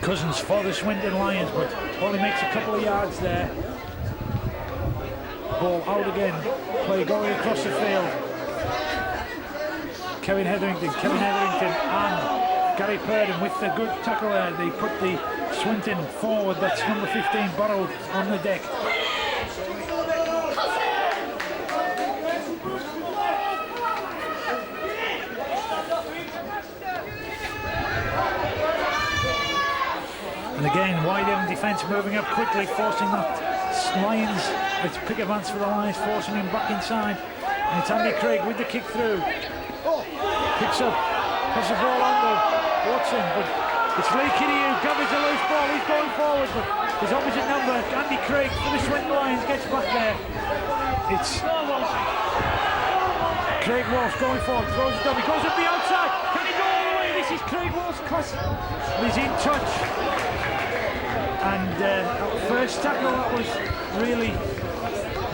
Cousins for the Swinton Lions, but only makes a couple of yards there. Ball out again. Play going across the field. Kevin Hetherington and Gary Purdom with the good tackle there. They put the Swinton forward. That's number 15 Barrow on the deck. And again, Whitehaven defence moving up quickly, forcing that Lions. It's Piggavance for the Lions, forcing him back inside. And it's Andy Craig with the kick through. Picks up, puts the ball on to Watson, but It's Lee Kinney who gathers a loose ball. He's going forward, but his opposite number, Andy Craig, for the Swinton Lions, gets back there. It's Craig Walsh going forward, throws it down, he goes up the outside. Can he go all the way? This is Craig Walsh. He's in touch. And first tackle, that was really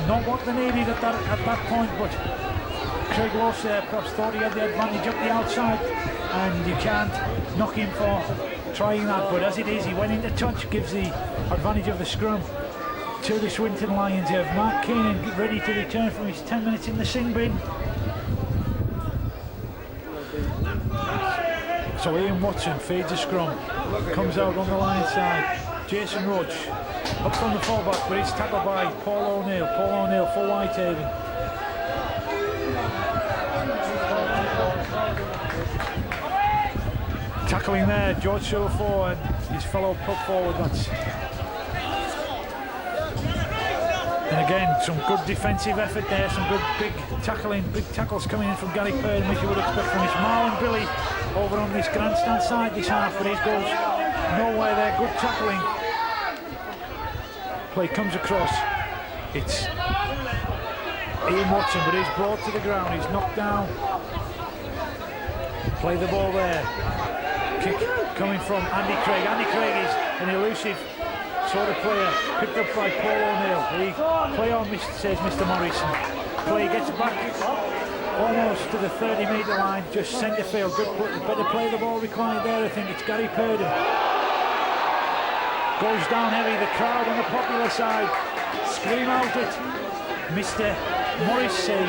not what they needed at that point, but Craig Walsh perhaps thought he had the advantage up the outside, and you can't knock him for trying that, but as it is, he went into touch, gives the advantage of the scrum to the Swinton Lions. Here, Mark Keenan ready to return from his 10 minutes in the sin bin. So Ian Watson feeds a scrum, comes out on the Lions side. Jason Roach up from the fullback, but it's tackled by Paul O'Neill. Paul O'Neill for Whitehaven. Tackling there, George Sulafore and his fellow put forward. And again, some good defensive effort there, some good big tackles coming in from Gary Purden, which you would expect from his Marlon Billy over on this grandstand side this half, but his goes nowhere there. Good tackling. Play comes across. It's Ian Watson, but he's brought to the ground. He's knocked down. Play the ball there. Kick coming from Andy Craig. Andy Craig is an elusive sort of player, picked up by Paul O'Neill. Play on, says Mr. Morrison. Play gets back almost to the 30-metre line, just centre field. Good, better play the ball required there. I think it's Gary Purden. Goes down heavy. The crowd on the popular side scream out at Mr. Morrissey.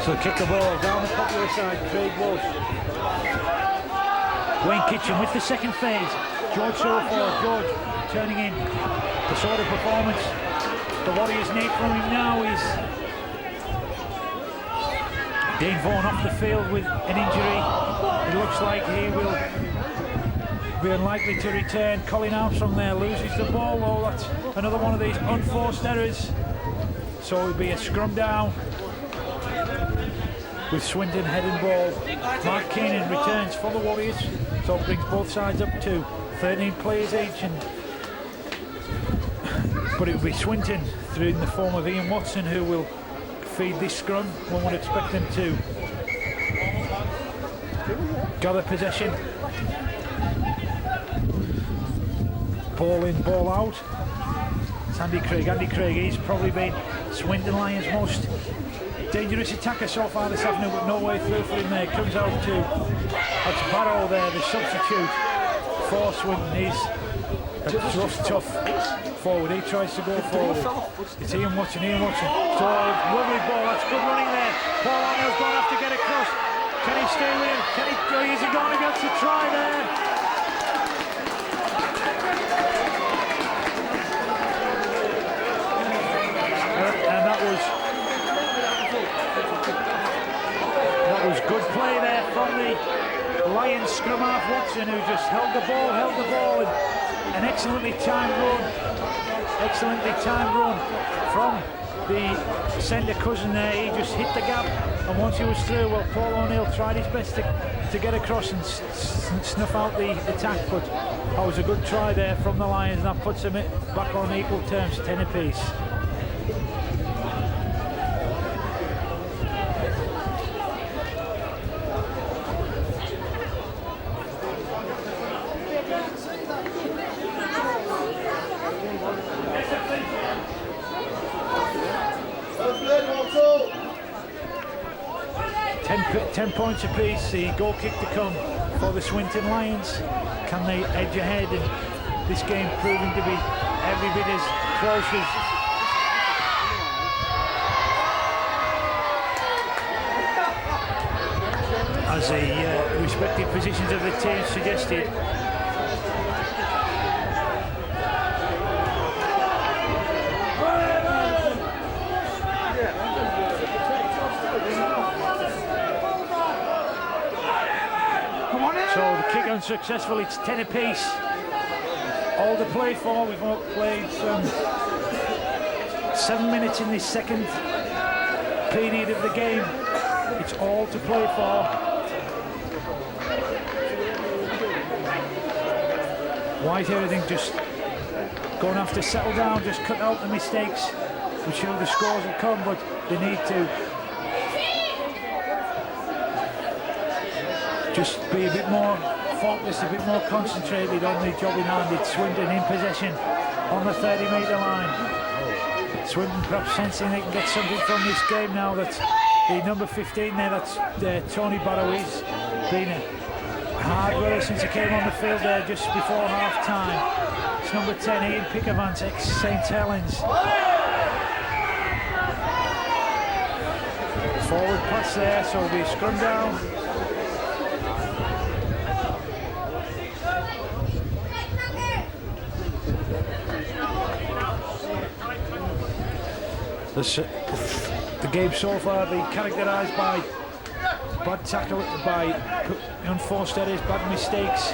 So kick the ball down the popular side, Craig Walsh. Wayne Kitchen with the second phase. George Sulafore, George turning in the sort of performance the Warriors need from him now is Dean Vaughan off the field with an injury. It looks like he will be unlikely to return. Colin Armstrong there loses the ball, though. That's another one of these unforced errors. So it'll be a scrum down with Swinton heading ball. Mark Keenan returns for the Warriors, so it brings both sides up to 13 players each, but it will be Swinton through in the form of Ian Watson who will feed this scrum. One would expect them to gather possession. Ball in, ball out. It's Andy Craig. Andy Craig, he's probably been Swinton Lions' most dangerous attacker so far this afternoon, but no way through for him there. Comes out to, that's Barrow there, the substitute for Swinton. He's a tough forward. He tries to go forward. It's Ian Watson. So lovely ball. That's good running there. Paul O'Neill's going to have to get across. Can he stay with him? Is he going to get to try there? And that was good play there from the Lions scrum half Watson, who just held the ball, and an excellently timed run from the centre cousin there. He just hit the gap, and once he was through, well, Paul O'Neill tried his best to get across and snuff out the attack, but that was a good try there from the Lions, and that puts them back on equal terms, 10 apiece. Ten points apiece, the goal kick to come for the Swinton Lions. Can they edge ahead? And this game proving to be every bit as close as the respective positions of the teams suggested. So the kick unsuccessful, it's 10 apiece. All to play for. We've played some 7 minutes in this second period of the game. It's all to play for. Whitehaven just going to have to settle down, just cut out the mistakes. I'm sure the scores will come, but they need to just be a bit more focused, a bit more concentrated on the job in hand. It's Swinton in possession on the 30-metre line. Swinton perhaps sensing they can get something from this game now. That's the number 15 there, that's Tony Barrow. He's been a hard worker since he came on the field there just before half-time. It's number 10, Ian Pickavant, ex-St Helens. Forward pass there, so it'll be a scrum down. The game so far been characterised by bad tackle, by unforced errors, bad mistakes,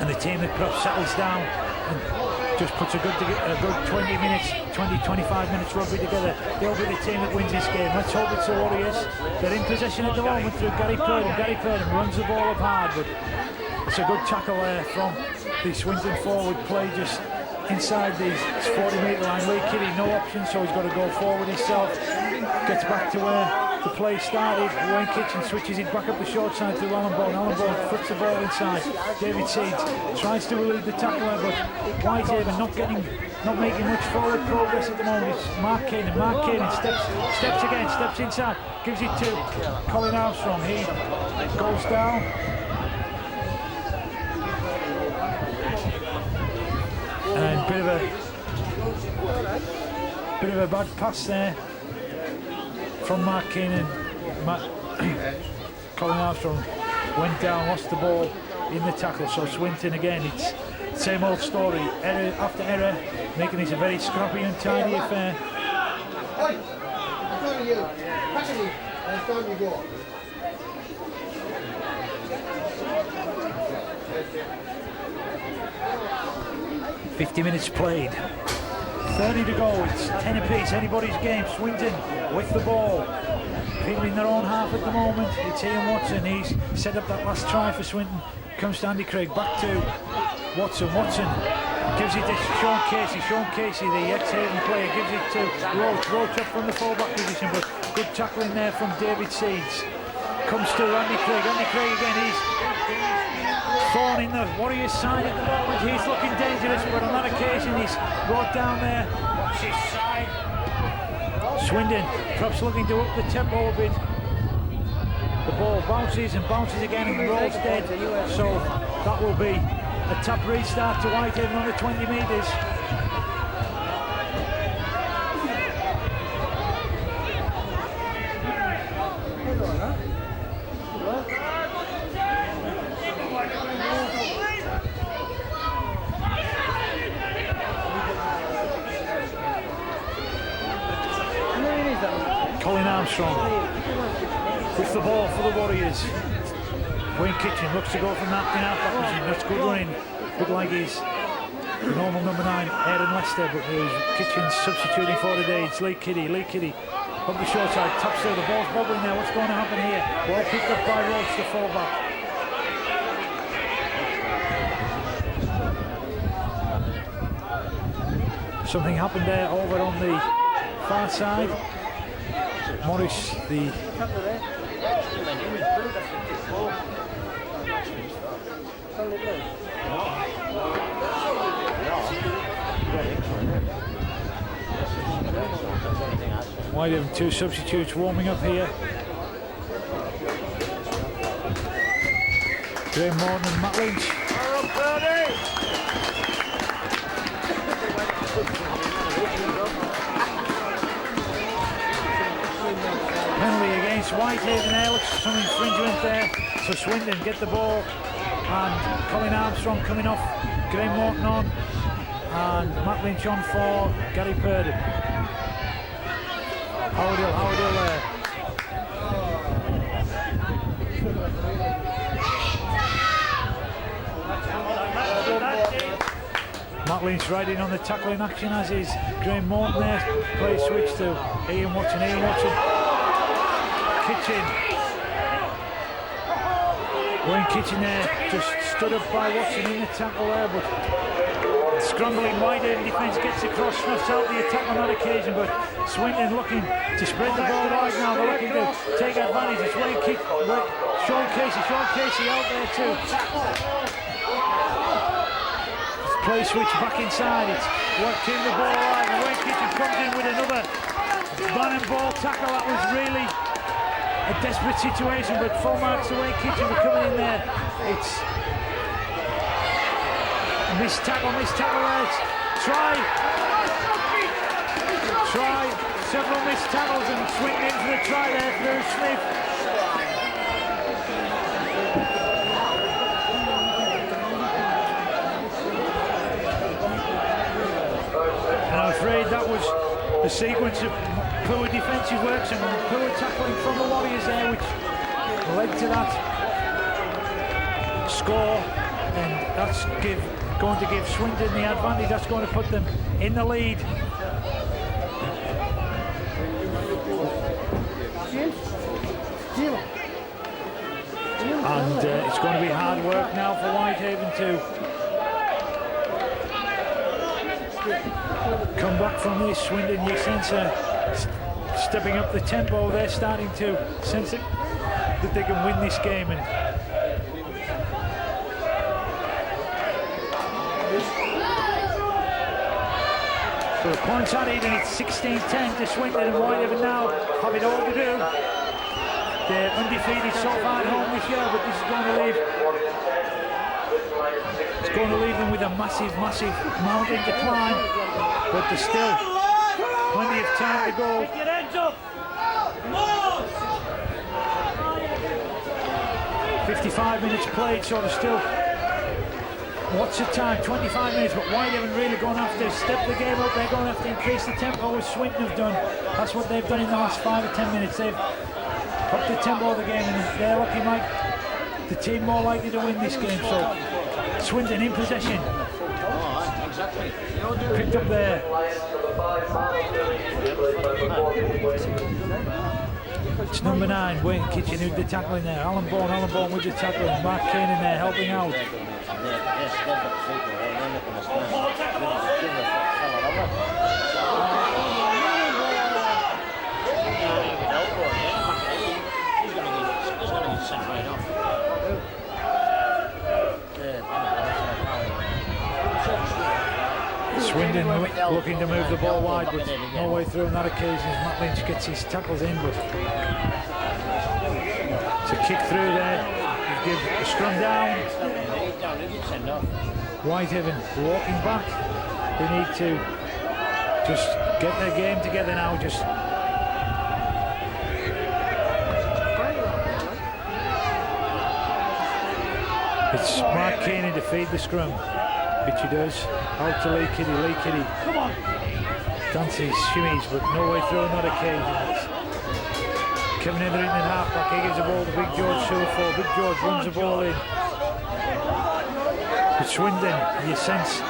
and the team that perhaps settles down and just puts a good 20 minutes, 20-25 minutes rugby together, they'll be the team that wins this game. Let's hope it's the Warriors. They're in possession at the moment through Gary Purdon. Gary Purdon runs the ball up hard, but it's a good tackle there from the Swinton forward play just inside the 40-metre line. Lee Kitty, no option, so he's got to go forward himself. Gets back to where the play started. Wayne Kitchen switches it back up the short side to Alan Bourne. Alan Bourne flips the ball inside. David Seeds tries to elude the tackler, but Whitehaven not making much forward progress at the moment. It's Mark Keenan. Mark Keenan steps again, steps inside, gives it to Colin Armstrong. He goes down. And bit of a bad pass there from Mark Keenan. Colin Armstrong went down, lost the ball in the tackle. So Swinton again, it's the same old story. Error after error, making this a very scrappy and tidy affair. Oi! I'm talking to you. Passing you. It's time you go. 50 minutes played, 30 to go, it's 10 apiece, anybody's game. Swinton with the ball, people in their own half at the moment. It's Ian Watson, he's set up that last try for Swinton. Comes to Andy Craig, back to Watson, gives it to Sean Casey, the ex-Haven player, gives it to Roach up from the full-back position, but good tackling there from David Seeds. Comes to Andy Craig again, he's thorn in the Warriors side at the moment. He's looking dangerous, but on that occasion he's brought down there. Watch his side. Swindon perhaps looking to up the tempo a bit. The ball bounces and bounces again and rolls dead. So that will be a tap restart to Whitehaven on the 20 metres. Colin Armstrong with the ball for the Warriors. Wayne Kitchen looks to go from that in half position. That's good running. Look like he's the normal number 9, Aaron Lester, but Kitchen's substituting for today. It's Lee Kitty up the short side, top still, the ball's bobbling there. What's going to happen here? Ball picked up by Roach, the fullback. Something happened there over on the far side. Morris, the Whitehaven, 2 substitutes warming up here. Graham Morton and Matt Lynch. Penalty against Whitehaven there, looks some infringement there. So Swindon get the ball, and Colin Armstrong coming off, Graham Morton on, and Matt Lynch on for Gary Purdon. Howardell there. Matt Lynch right in on the tackling action, as is Graham Morton there. Play switch to Ian Watson. Kitchen. Wayne Kitchen there, just stood up by Watson in the tackle there, but scrambling Whitehaven defence gets across, snuffs out the attack on that occasion, but Swinton looking to spread the ball wide now. They're looking to take advantage. It's Wayne Kitchen, Sean Casey out there too. Play switch back inside. It's what came the ball wide, and Wayne Kitchen comes in with another man and ball tackle. That was really a desperate situation, but full marks to Wayne Kitchen for coming in there. It's missed tackle there. Try, several missed tackles, and swinging in for a try there through Smith. And I'm afraid that was a sequence of poor defensive work, and poor tackling from the Warriors there, which led to that score, and that's going to give Swinton the advantage. That's going to put them in the lead. And it's going to be hard work now for Whitehaven to come back from this. Swinton, you sense stepping up the tempo. They're starting to sense it, that they can win this game. And so the points added, and it's 16-10 to Swinton, and Whitehaven now have it all to do. They're undefeated so far at home this year, but this is going to leave them with a massive mountain to climb. But there's still plenty of time to go. 55 minutes played, so there's still, what's the time? 25 minutes, but Whitehaven really going to have to step the game up. They're going to have to increase the tempo, as Swinton have done. That's what they've done in the last 5 or 10 minutes. They've upped the tempo of the game, and they're looking like the team more likely to win this game. So Swinton in possession. Picked up there. It's number 9, Wayne Kitchen, who's the tackling there. Alan Bourne with the tackling. Mark Kane in there helping out. Swindon looking to move the ball wide, but no way through on that occasion as Matt Lynch gets his tackles in. But it's a kick through there. Give a scrum down. Whitehaven walking back. They need to just get their game together now. Just it's Mark Keenan to feed the scrum, which he does. Out to Lee Kitty. Come on. Dances, shimmies, but no way through on that occasion. It's Kevin Etherington in half-back. He gives the ball to Big George Silverford. Big George runs the ball in. But Swindon, you sense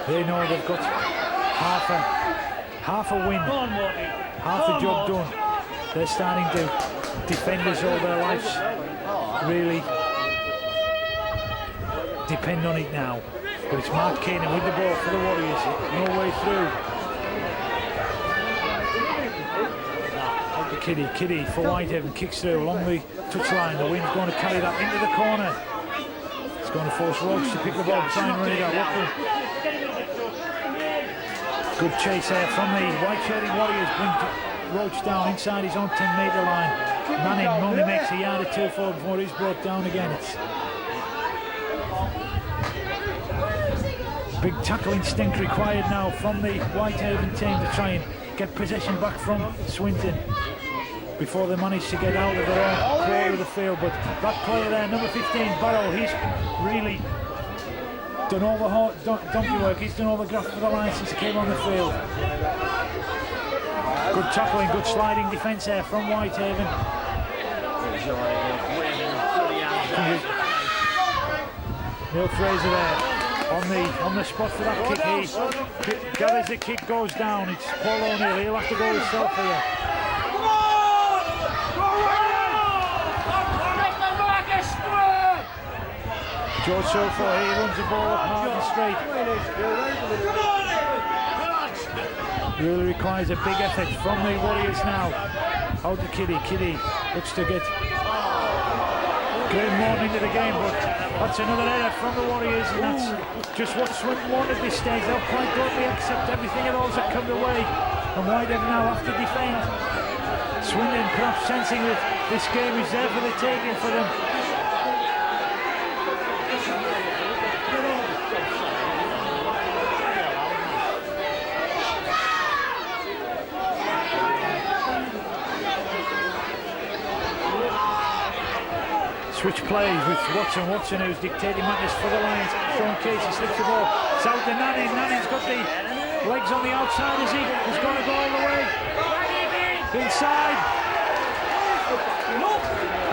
they know they've got half a win, half a job done. They're starting to defend us all their lives. Really depend on it now. But it's Mark Keenan with the ball for the Warriors. No way through. Kitty for Whitehaven, kicks through along the touchline. The wind's going to carry that into the corner. It's going to force Roach to pick the ball, try and run it out. Good chase there from the white-shirting Warriors. Bring Roach down inside his own 10-metre line. Manning only makes a yard or two for before he's brought down again. It's big tackling stint required now from the Whitehaven team to try and get possession back from Swinton before they manage to get out of their own quarter of the field. But that player there, number 15, Barrow, he's really done all the donkey work. He's done all the graft for the line since he came on the field. Good tackling, good sliding defence there from Whitehaven. Neil Fraser there. on the spot for that kick. He gathers the kick, goes down. It's Paul O'Neill. He'll have to go himself here. George Silver, he runs the ball up hard and straight. Really requires a big effort from the Warriors now. Out to Kitty. Kitty looks to get great morning into the game, but that's another error from the Warriors, and that's just what Swinton want at this stage. They'll quite gladly accept everything of those that come their way, and whitehaven now have to defend. Swinton perhaps sensing that this game is there for the taking for them. Switch plays with Watson who's dictating matters for the Lions. Sean Casey slips the ball. It's out to Nannin. Nannin's got the legs on the outside as he's going to go all the way. Inside.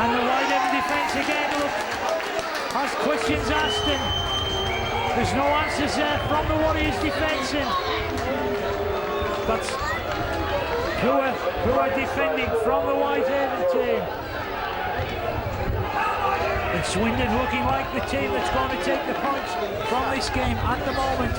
And the whitehaven defence again, look, has questions asked, and there's no answers there from the Warriors defence, and that's poor defending from the whitehaven team. And Swindon looking like the team that's going to take the points from this game at the moment.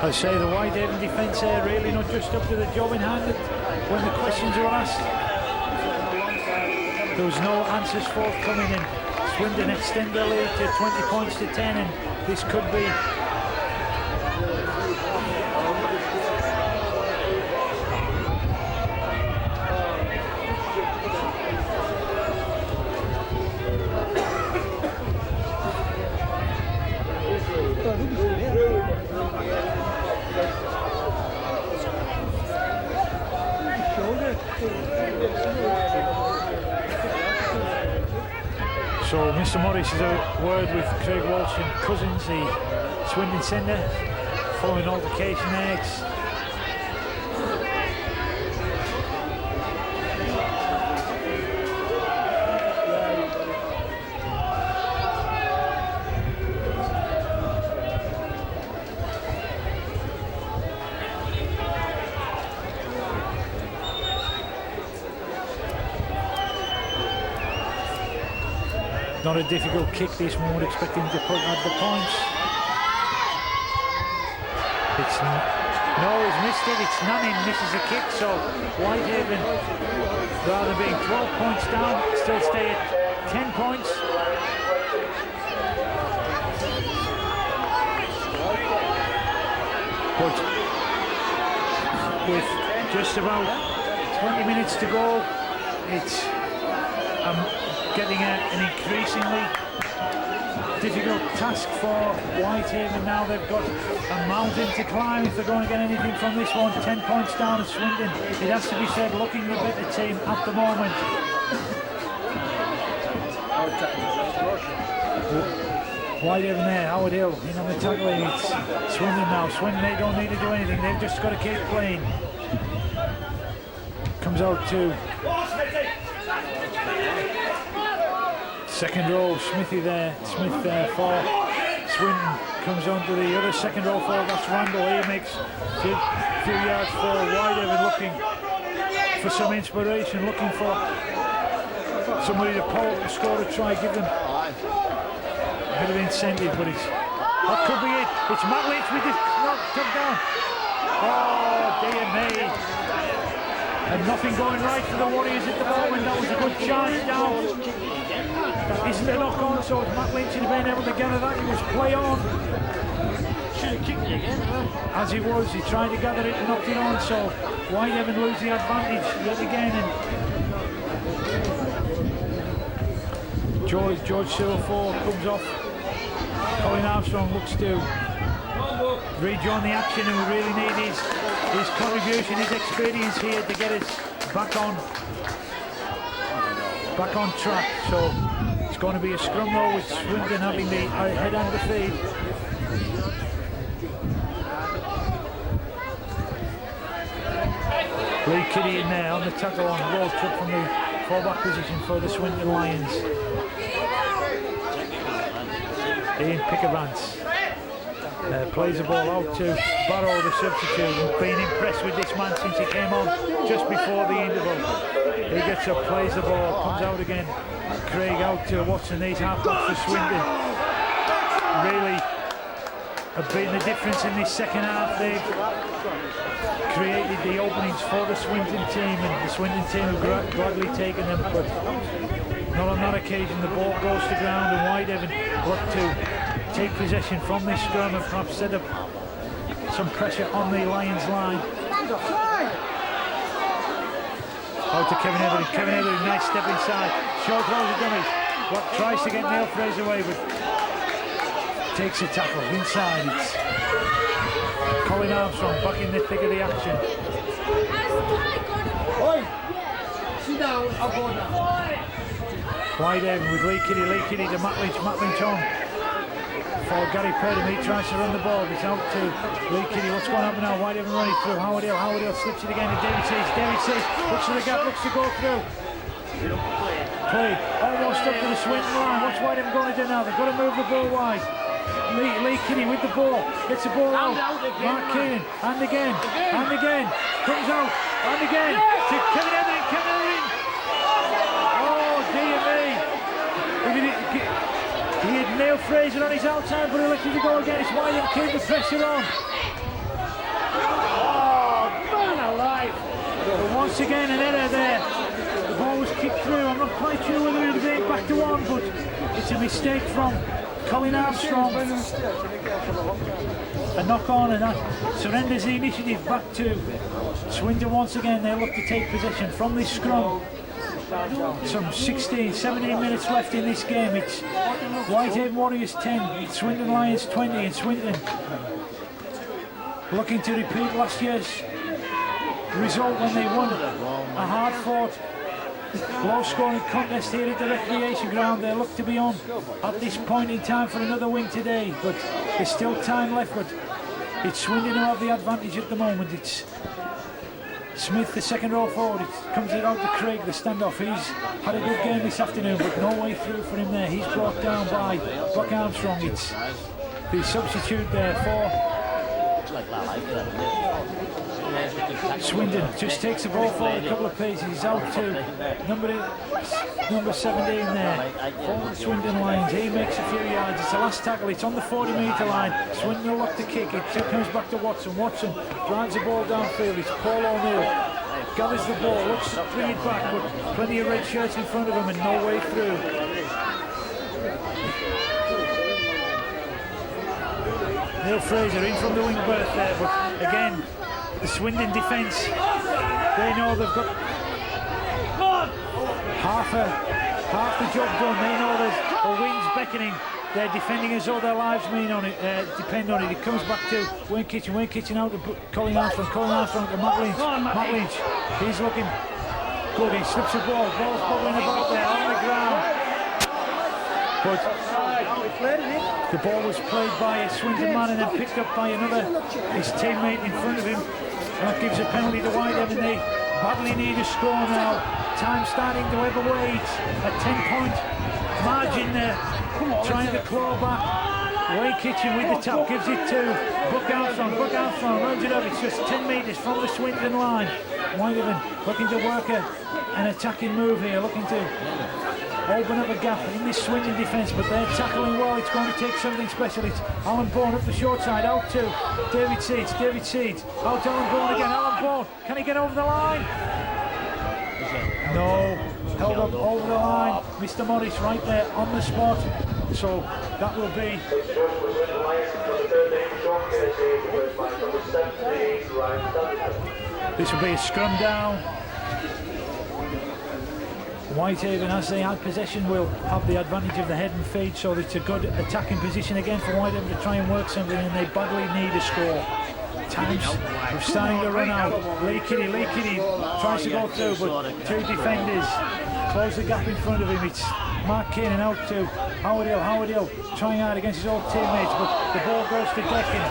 I say the whitehaven defence there really not just up to the job in hand when the questions were asked. There was no answers forthcoming, and Swindon extend their lead to 20 points to 10, and this could be So Mr. Morris has a word with Craig Walsh and Cousins, the Swindon centre, following altercation there. Not a difficult kick this one, would expect him to put at the points. No, he's missed it. It's Nannin misses a kick, so whitehaven, rather than being 12 points down, still stay at 10 points. But with just about 20 minutes to go, it's getting an increasingly difficult task for whitehaven. Now they've got a mountain to climb if they're going to get anything from this one. 10 points down at Swindon. It has to be said, looking the better team at the moment. Whitehaven there, Howard Hill in on the tackling. It's Swindon now. Swindon, they don't need to do anything. They've just got to keep playing. Comes out to second row, Smithy there. Smith there for Swindon. Comes on to the other second row for that's Randall. He makes a few yards for Whitehaven, looking for some inspiration, looking for somebody to pull and score a try, give them a bit of incentive, but that could be it. It's Matt Leach with this knocked down. Oh dear me. And nothing going right for the Warriors at the moment. That was a good charge down. That isn't a knock on, so it's Matt Lynch had been able to gather that. He was play on. Should have kicked it again, huh? As he was, he tried to gather it and knocked it on, so Whitehaven lose the advantage yet again. And George Silverford comes off. Colin Armstrong looks to rejoin the action, and we really need his contribution, his experience here to get us back on track. So it's going to be a scrum though, with Swindon having the head and the feed. Lee Kitty in there on the tackle on Roach up from the full-back position for the Swinton Lions. Ian Pickerbrands plays the ball out to Barrow, the substitute, and been impressed with this man since he came on just before the interval. He gets up, plays the ball, comes out again. Craig out to Watson. These half-backs for Swindon really have been the difference in this second half. They've created the openings for the Swinton team, and the Swinton team have gladly taken them, but not on that occasion. The ball goes to ground, and Whitehaven look to take possession from this scrum and perhaps set up some pressure on the Lions line. Out to Kevin Everett. Kevin Everett, nice step inside. Short throws a dummy. What tries to get Neil Fraser away, but takes a tackle inside. It's Colin Armstrong back in the thick of the action. Oi! Sit down, I'll go down. Whitehaven with Lee Kitty to Matt Lynch. Matt Lynch on for Gary Purdom. He tries to run the ball. It's out to Lee Kitty. What's going on now? Whitehaven running through. Howard Hill slips it again to David Seeds. Looks to the gap, looks to go through. Play almost up to the Swinton line. What's Whitehaven going to do now? They've got to move the ball wide. Lee Kitty with the ball, gets the ball out. Mark Keenan, and again, comes out, and again to Kevin Everett. Oh dear me! He had Neil Fraser on his outside, but he elected to go again. It's Whitehaven keep the pressure on. Oh man alive! But once again an error there. The ball was kicked through. I'm not quite sure whether it was being back to one, but it's a mistake from Colin Armstrong. A knock on, and that surrenders the initiative back to Swindon once again. They look to take possession from this scrum. Some 17 minutes left in this game. It's Whitehaven Warriors 10, Swindon Lions 20, and Swindon looking to repeat last year's result when they won a hard-fought, low-scoring contest here at the recreation ground. They look to be on at this point in time for another win today, but there's still time left. But it's Swindon who have the advantage at the moment. It's Smith, the second row forward. It comes out to Craig, the standoff. He's had a good game this afternoon, but no way through for him there. He's brought down by Buck Armstrong. It's the substitute there for Swindon. Just takes the ball forward a couple of paces. He's out to number 17 there for the Swindon Lions. He makes a few yards. It's the last tackle. It's on the 40-metre line. Swindon will look to kick. It comes back to Watson. Watson drives the ball downfield. It's Paul O'Neill. Gathers the ball, looks to bring it back, but plenty of red shirts in front of him and no way through. Neil Fraser in from the wing berth there, but again, the Swindon defence, they know they've got half the job done. They know there's a wind's beckoning. They're defending as though their lives depend on it. It comes back to Wayne Kitchen out to Colin Armstrong to Matt Lynch. He's looking good. He slips the ball's bubbling about there on the ground. But the ball was played by a Swindon man and then picked up by his teammate in front of him. And that gives a penalty to Whitehaven. They badly need a score now. Time starting to ebb away. It's a 10-point margin there. Trying to claw back. Wayne Kitchen with the tap gives it to Buck Armstrong. Buck Armstrong runs it up. It's just 10 metres from the Swindon line. Whitehaven looking to work an attacking move here, looking to open up a gap in this Swindon defence, but they're tackling well. It's going to take something special. It's Alan Bourne up the short side, out to David Seeds. Out to Alan Bourne again. Alan Bourne, can he get over the line? No, held up over the line. Mr. Morris right there on the spot. So that will be this will be a scrum down. Whitehaven, as they had possession, will have the advantage of the head and feet, so it's a good attacking position again for Whitehaven to try and work something, and they badly need a score. Time's starting to run out. Lee Kitty tries to go through, but two defenders close the gap in front of him. It's Mark Keenan out to Howard Hill trying hard against his old teammates, but the ball goes to Deccan.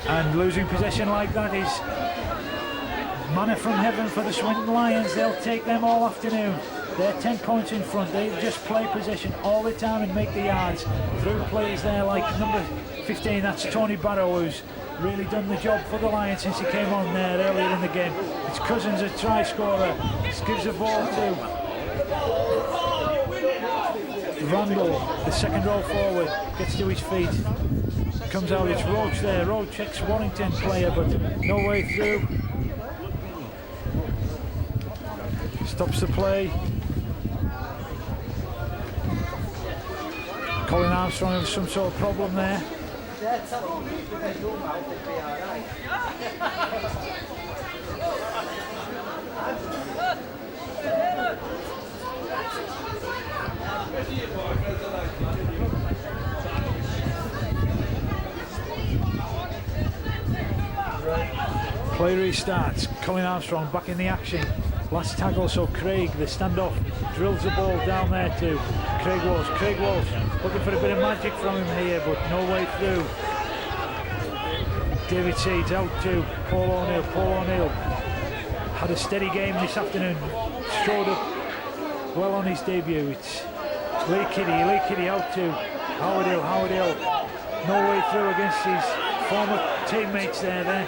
And losing possession like that is manna from heaven for the Swinton Lions. They'll take them all afternoon. They're 10 points in front. They just play possession all the time and make the yards through plays there like number 15, that's Tony Barrow, who's really done the job for the Lions since he came on there earlier in the game. It's Cousins, a try scorer. Just gives the ball to Randall, the second row forward, gets to his feet. Comes out, it's Roach there. Roach, ex-Warrington player, but no way through. Stops the play. Colin Armstrong has some sort of problem there. Play restarts. Colin Armstrong back in the action. Last tackle, so Craig, the standoff, drills the ball down there to Craig Walsh. Craig Walsh looking for a bit of magic from him here, but no way through. David Seeds out to Paul O'Neill. Paul O'Neill had a steady game this afternoon. Strode up well on his debut. It's Lee Kitty out to Howard Hill. Howard Hill, no way through against his former teammates there.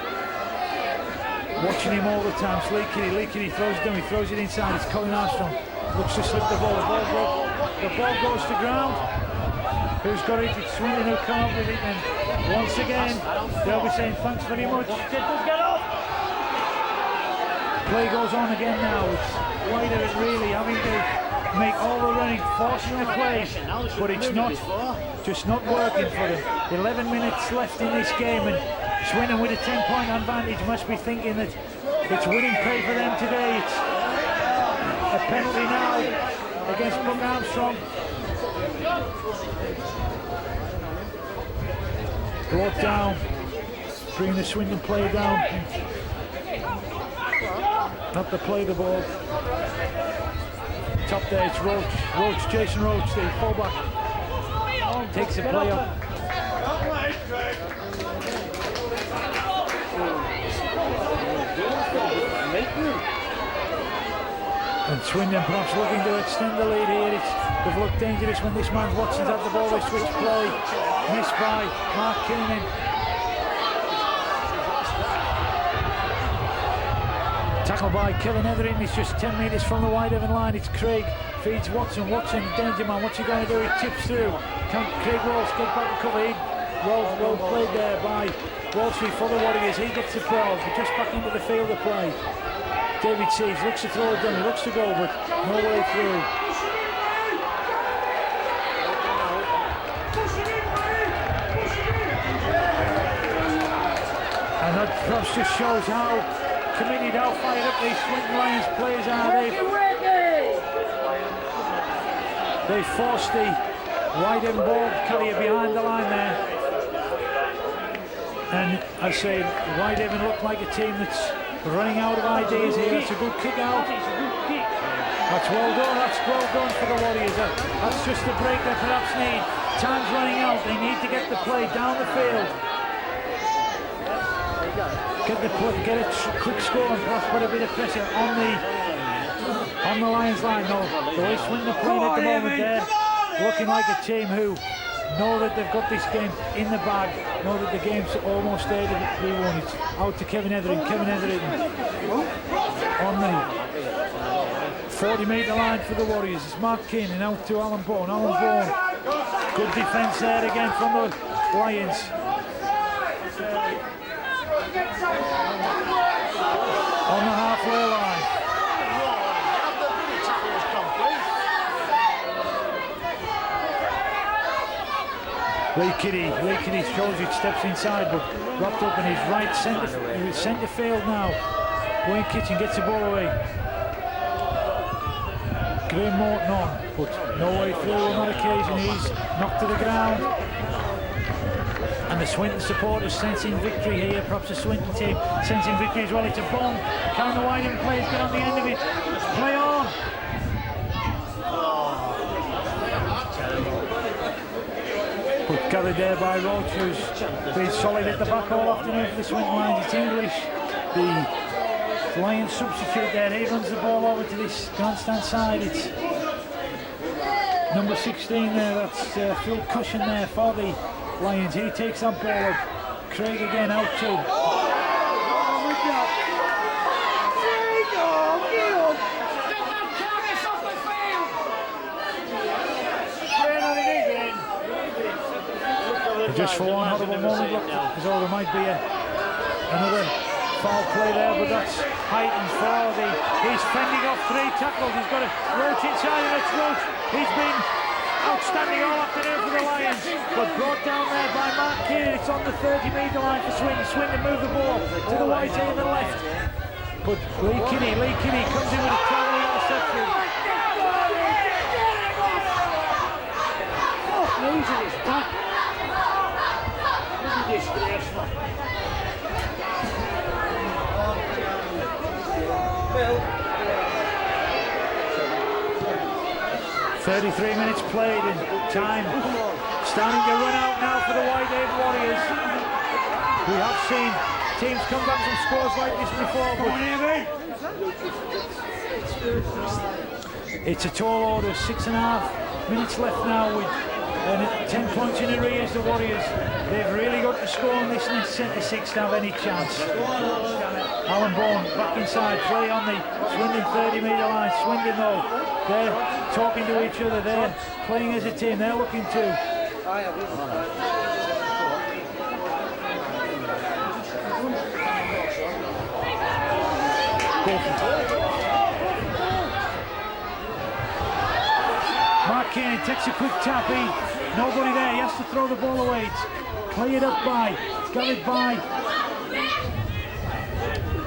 Watching him all the time. Lee Kitty throws it down, he throws it inside. It's Colin Armstrong. Looks to slip the ball. The ball goes to ground. Who's got it? It's Swinton who come up with it. And once again, they'll be saying thanks very much. Get off! Play goes on again now. It's whitehaven really having to make all the running, forcing the play, but it's just not working for them. 11 minutes left in this game, and Swinton with a 10-point advantage must be thinking that it's winning play for them today. It's a penalty now against Buck Armstrong. Brought down, bring the Swinton play down. Not to play the ball. Top there, it's Roach, Jason Roach, the fullback. Takes the play up. And Swindon perhaps looking to extend the lead here. They've looked dangerous when this man Watson's had the ball. They switch play, missed by Mark Keenan. Tackled by Kevin Etherington. It's just 10 metres from the whitehaven line. It's Craig, feeds Watson. Watson, danger man. What's he going to do? He tips through. Can Craig Walsh get back and cover? Well played there by Walshy for the Warriors. He gets the 12, but just back into the field of play. David Seeds looks to throw it down, he looks to go, but no way through. And that perhaps just shows how committed, how fired up these Swinton Lions players are. They forced the whitehaven ball carrier behind the line there. And I say, whitehaven look like a team that's running out of ideas here. It's a good kick out. That's well done for the Warriors. That's just the break they perhaps need. Time's running out. They need to get the play down the field. Get a quick score and perhaps put a bit of pressure on the Lions line. No, the way Swinton are playing at the moment there, looking like a team who know that they've got this game in the bag, know that the game's almost there to be won. It's out to Kevin Etherington. On the 40-metre line for the Warriors. It's Mark Keenan out to Alan Bourne. Good defence there again from the Lions. On the halfway line. Lee Kitty shows it, steps inside, but wrapped up in his right centre field now. Wayne Kitchen gets the ball away. Graham Morton on, but no way through on that occasion. He's knocked to the ground. And the Swinton supporters sensing victory here, perhaps the Swinton team sensing victory as well. It's a bomb. Can the whitehaven players get on the end of it? Play on. But gathered there by Roach, who's been solid at the back all afternoon for the Swinton Lions. It's English, the Lions substitute there. He runs the ball over to this grandstand side. It's number 16 there, that's Phil Cushion there for the Lions. He takes that ball up. Craig again out to. Just for one horrible moment, look, as though there might be another foul play there, but that's heightened for the. He's fending off 3 tackles. He's got a Roach inside, and it's Roach. He's been outstanding all afternoon for the Lions, but brought down there by Mark Keane. It's on the 30-metre line for Swinton. Swinton move the ball to the whitehaven left, but Lee Kinney comes in with a travelling interception. Losing his back. Disgraceful. 33 minutes played and time starting to run out now for the Whitehaven Warriors. We have seen teams come back from scores like this before, but it's a tall order. 6.5 minutes left now with 10 points in arrears. The Warriors, they've really got to score on this next centre 6 to have any chance. Alan Bourne back inside, play on the Swindon 30-metre line. Swindon though, they're talking to each other, they're playing as a team, they're looking to. Mark Kane takes a quick tap, nobody there, he has to throw the ball away. It's cleared up by, it's gathered by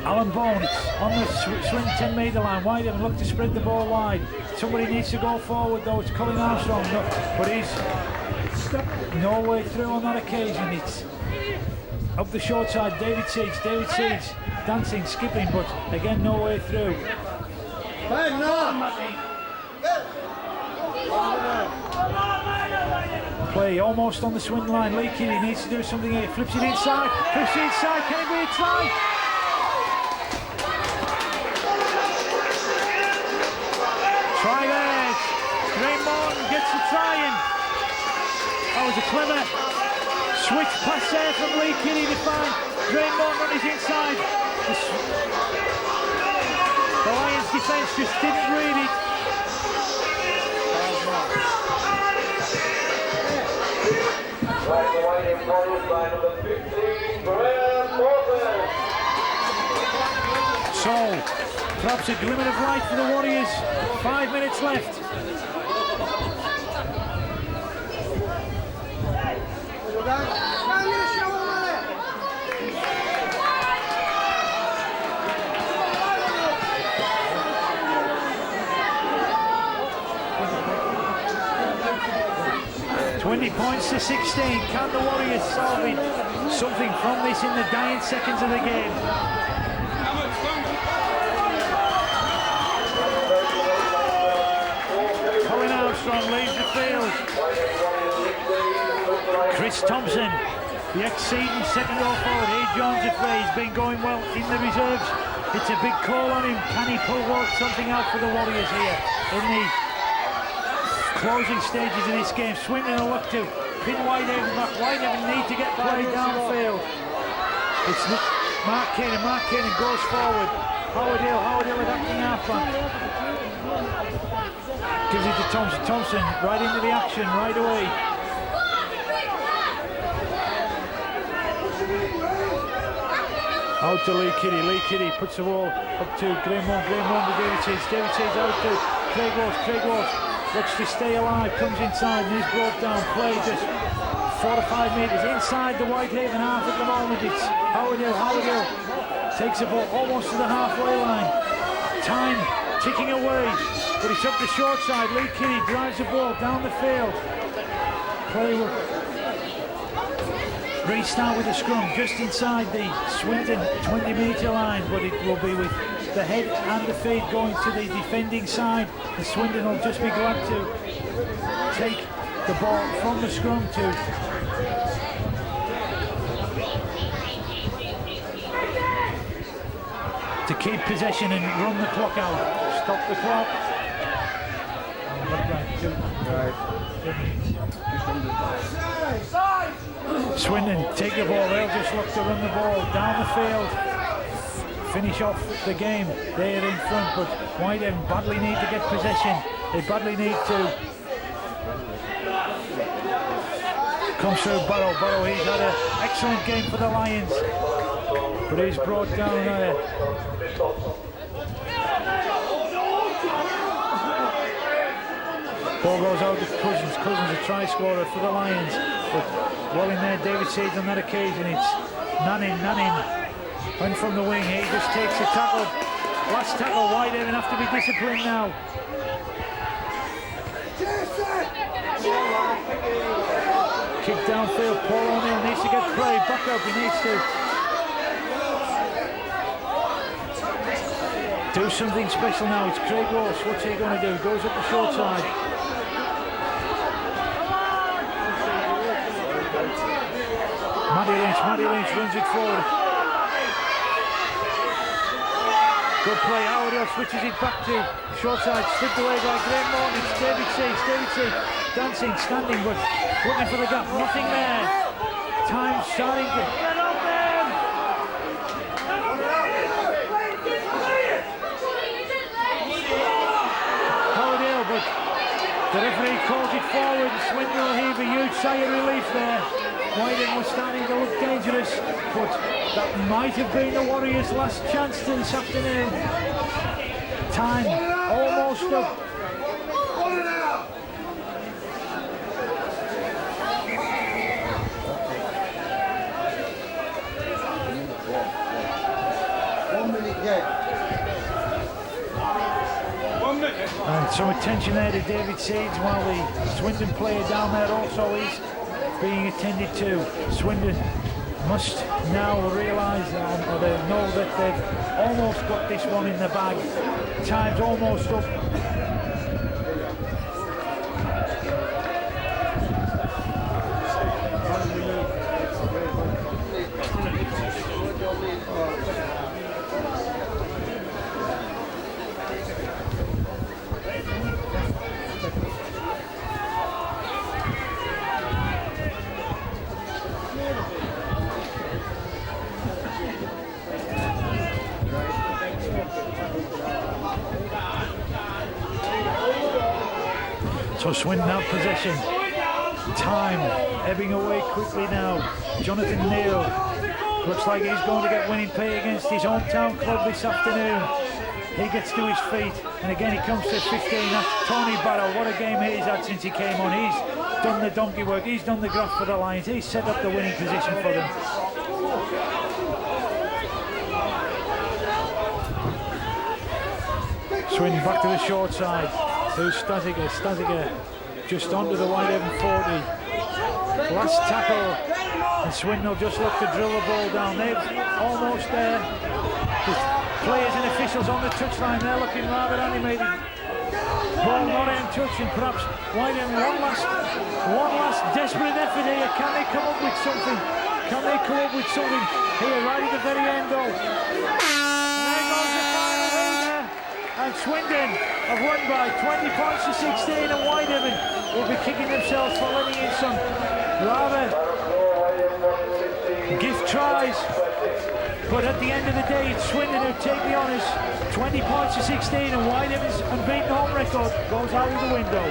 Alan Bourne. It's on the Swinton 10-metre line. Whitehaven look to spread the ball wide. Somebody needs to go forward though, it's Colin Armstrong, but he's no way through on that occasion. It's up the short side, David Seeds dancing, skipping, but again no way through. Play almost on the Swinton line. Lee Keane needs to do something here. Flips it inside. Can it be inside? Try there. Graham Morton gets the try in. That was a clever switch pass there from Lee Keane to find Graham Morton on his inside. The Lions defence just didn't read it. So, perhaps a glimmer of light for the Warriors. 5 minutes left. $20 points to 16. Can the Warriors salvage something from this in the dying seconds of the game? Colin Armstrong leaves the field. Chris Thompson, the ex-season second row forward, he joins the fray. He's been going well in the reserves. It's a big call on him. Can he pull something out for the Warriors here in the closing stages of this game? Swinton will look to pin Whitehaven back. Whitehaven need to get play downfield. It's Mark Kane goes forward. Howard Hill attacking halfback. Gives it to Thompson right into the action right away. Out to Lee Kinney puts the ball up to Graham Moore to David Seeds out to Craig Walsh looks to stay alive, comes inside and is brought down. Play just 4 to 5 metres inside the Whitehaven half at the moment. It's Howard Hill takes the ball almost to the halfway line. Time ticking away, but it's up the short side. Lee Kinney drives the ball down the field. Play will restart with a scrum just inside the Swinton 20-metre line, but it will be with the head and the feet going to the defending side. The Swinton will just be glad to take the ball from the scrum to keep possession and run the clock out. Stop the clock. Swinton take the ball. They'll just look to run the ball down the field. Finish off the game. They're in front, but Whitehaven badly need to get possession. They badly need to. Comes through Barrow. Barrow, he's had an excellent game for the Lions, but he's brought down there. Ball goes out to Cousins. Cousins a try scorer for the Lions, but well in there, David Seeds on that occasion. It's Nannin. And from the wing, he just takes a tackle. Last tackle, Whitehaven have to be disciplined now. Kick downfield, Paul O'Neill needs to get play. Back up, he needs to do something special now. It's Craig Walsh. What's he going to do? Goes up the short side. Matty Lynch runs it forward. Good play. Howard Hill switches it back to short side, slipped away by Graham Morton. It's David Seeds. Dancing, standing, but looking for the gap. Nothing there. Time starting to get on them. Howard Hill, but the referee calls it forward. Swinton will heave a huge sigh of relief there. Whitehaven was starting to look dangerous, but that might have been the Warriors' last chance this afternoon. Time almost up. And some attention there to David Seeds while the Swinton player down there also is being attended to. Swinton must now realise or they know that they've almost got this one in the bag. Time's almost up. So Swinton out possession. Time ebbing away quickly now. Jonathan Neal looks like he's going to get winning pay against his hometown club this afternoon. He gets to his feet, and again he comes to 15. That's Tony Barrow. What a game he's had since he came on. He's done the donkey work. He's done the graft for the Lions. He's set up the winning position for them. Swinton back to the short side. Who's Stasiger just onto the Whitehaven 40. Last tackle, and Swinton will just look to drill the ball down. They're almost there. The players and officials on the touchline, they're looking rather animated. Ball not in touch, and perhaps Whitehaven one last desperate effort here. Can they come up with something? Can they come up with something here right at the very end though? There goes the final there, and Swinton have won by 20 points to 16, and Whitehaven will be kicking themselves for letting in some rather gift tries. But at the end of the day, it's Swinton who take the honours. 20 points to 16, and Whitehaven's unbeaten home record goes out of the window.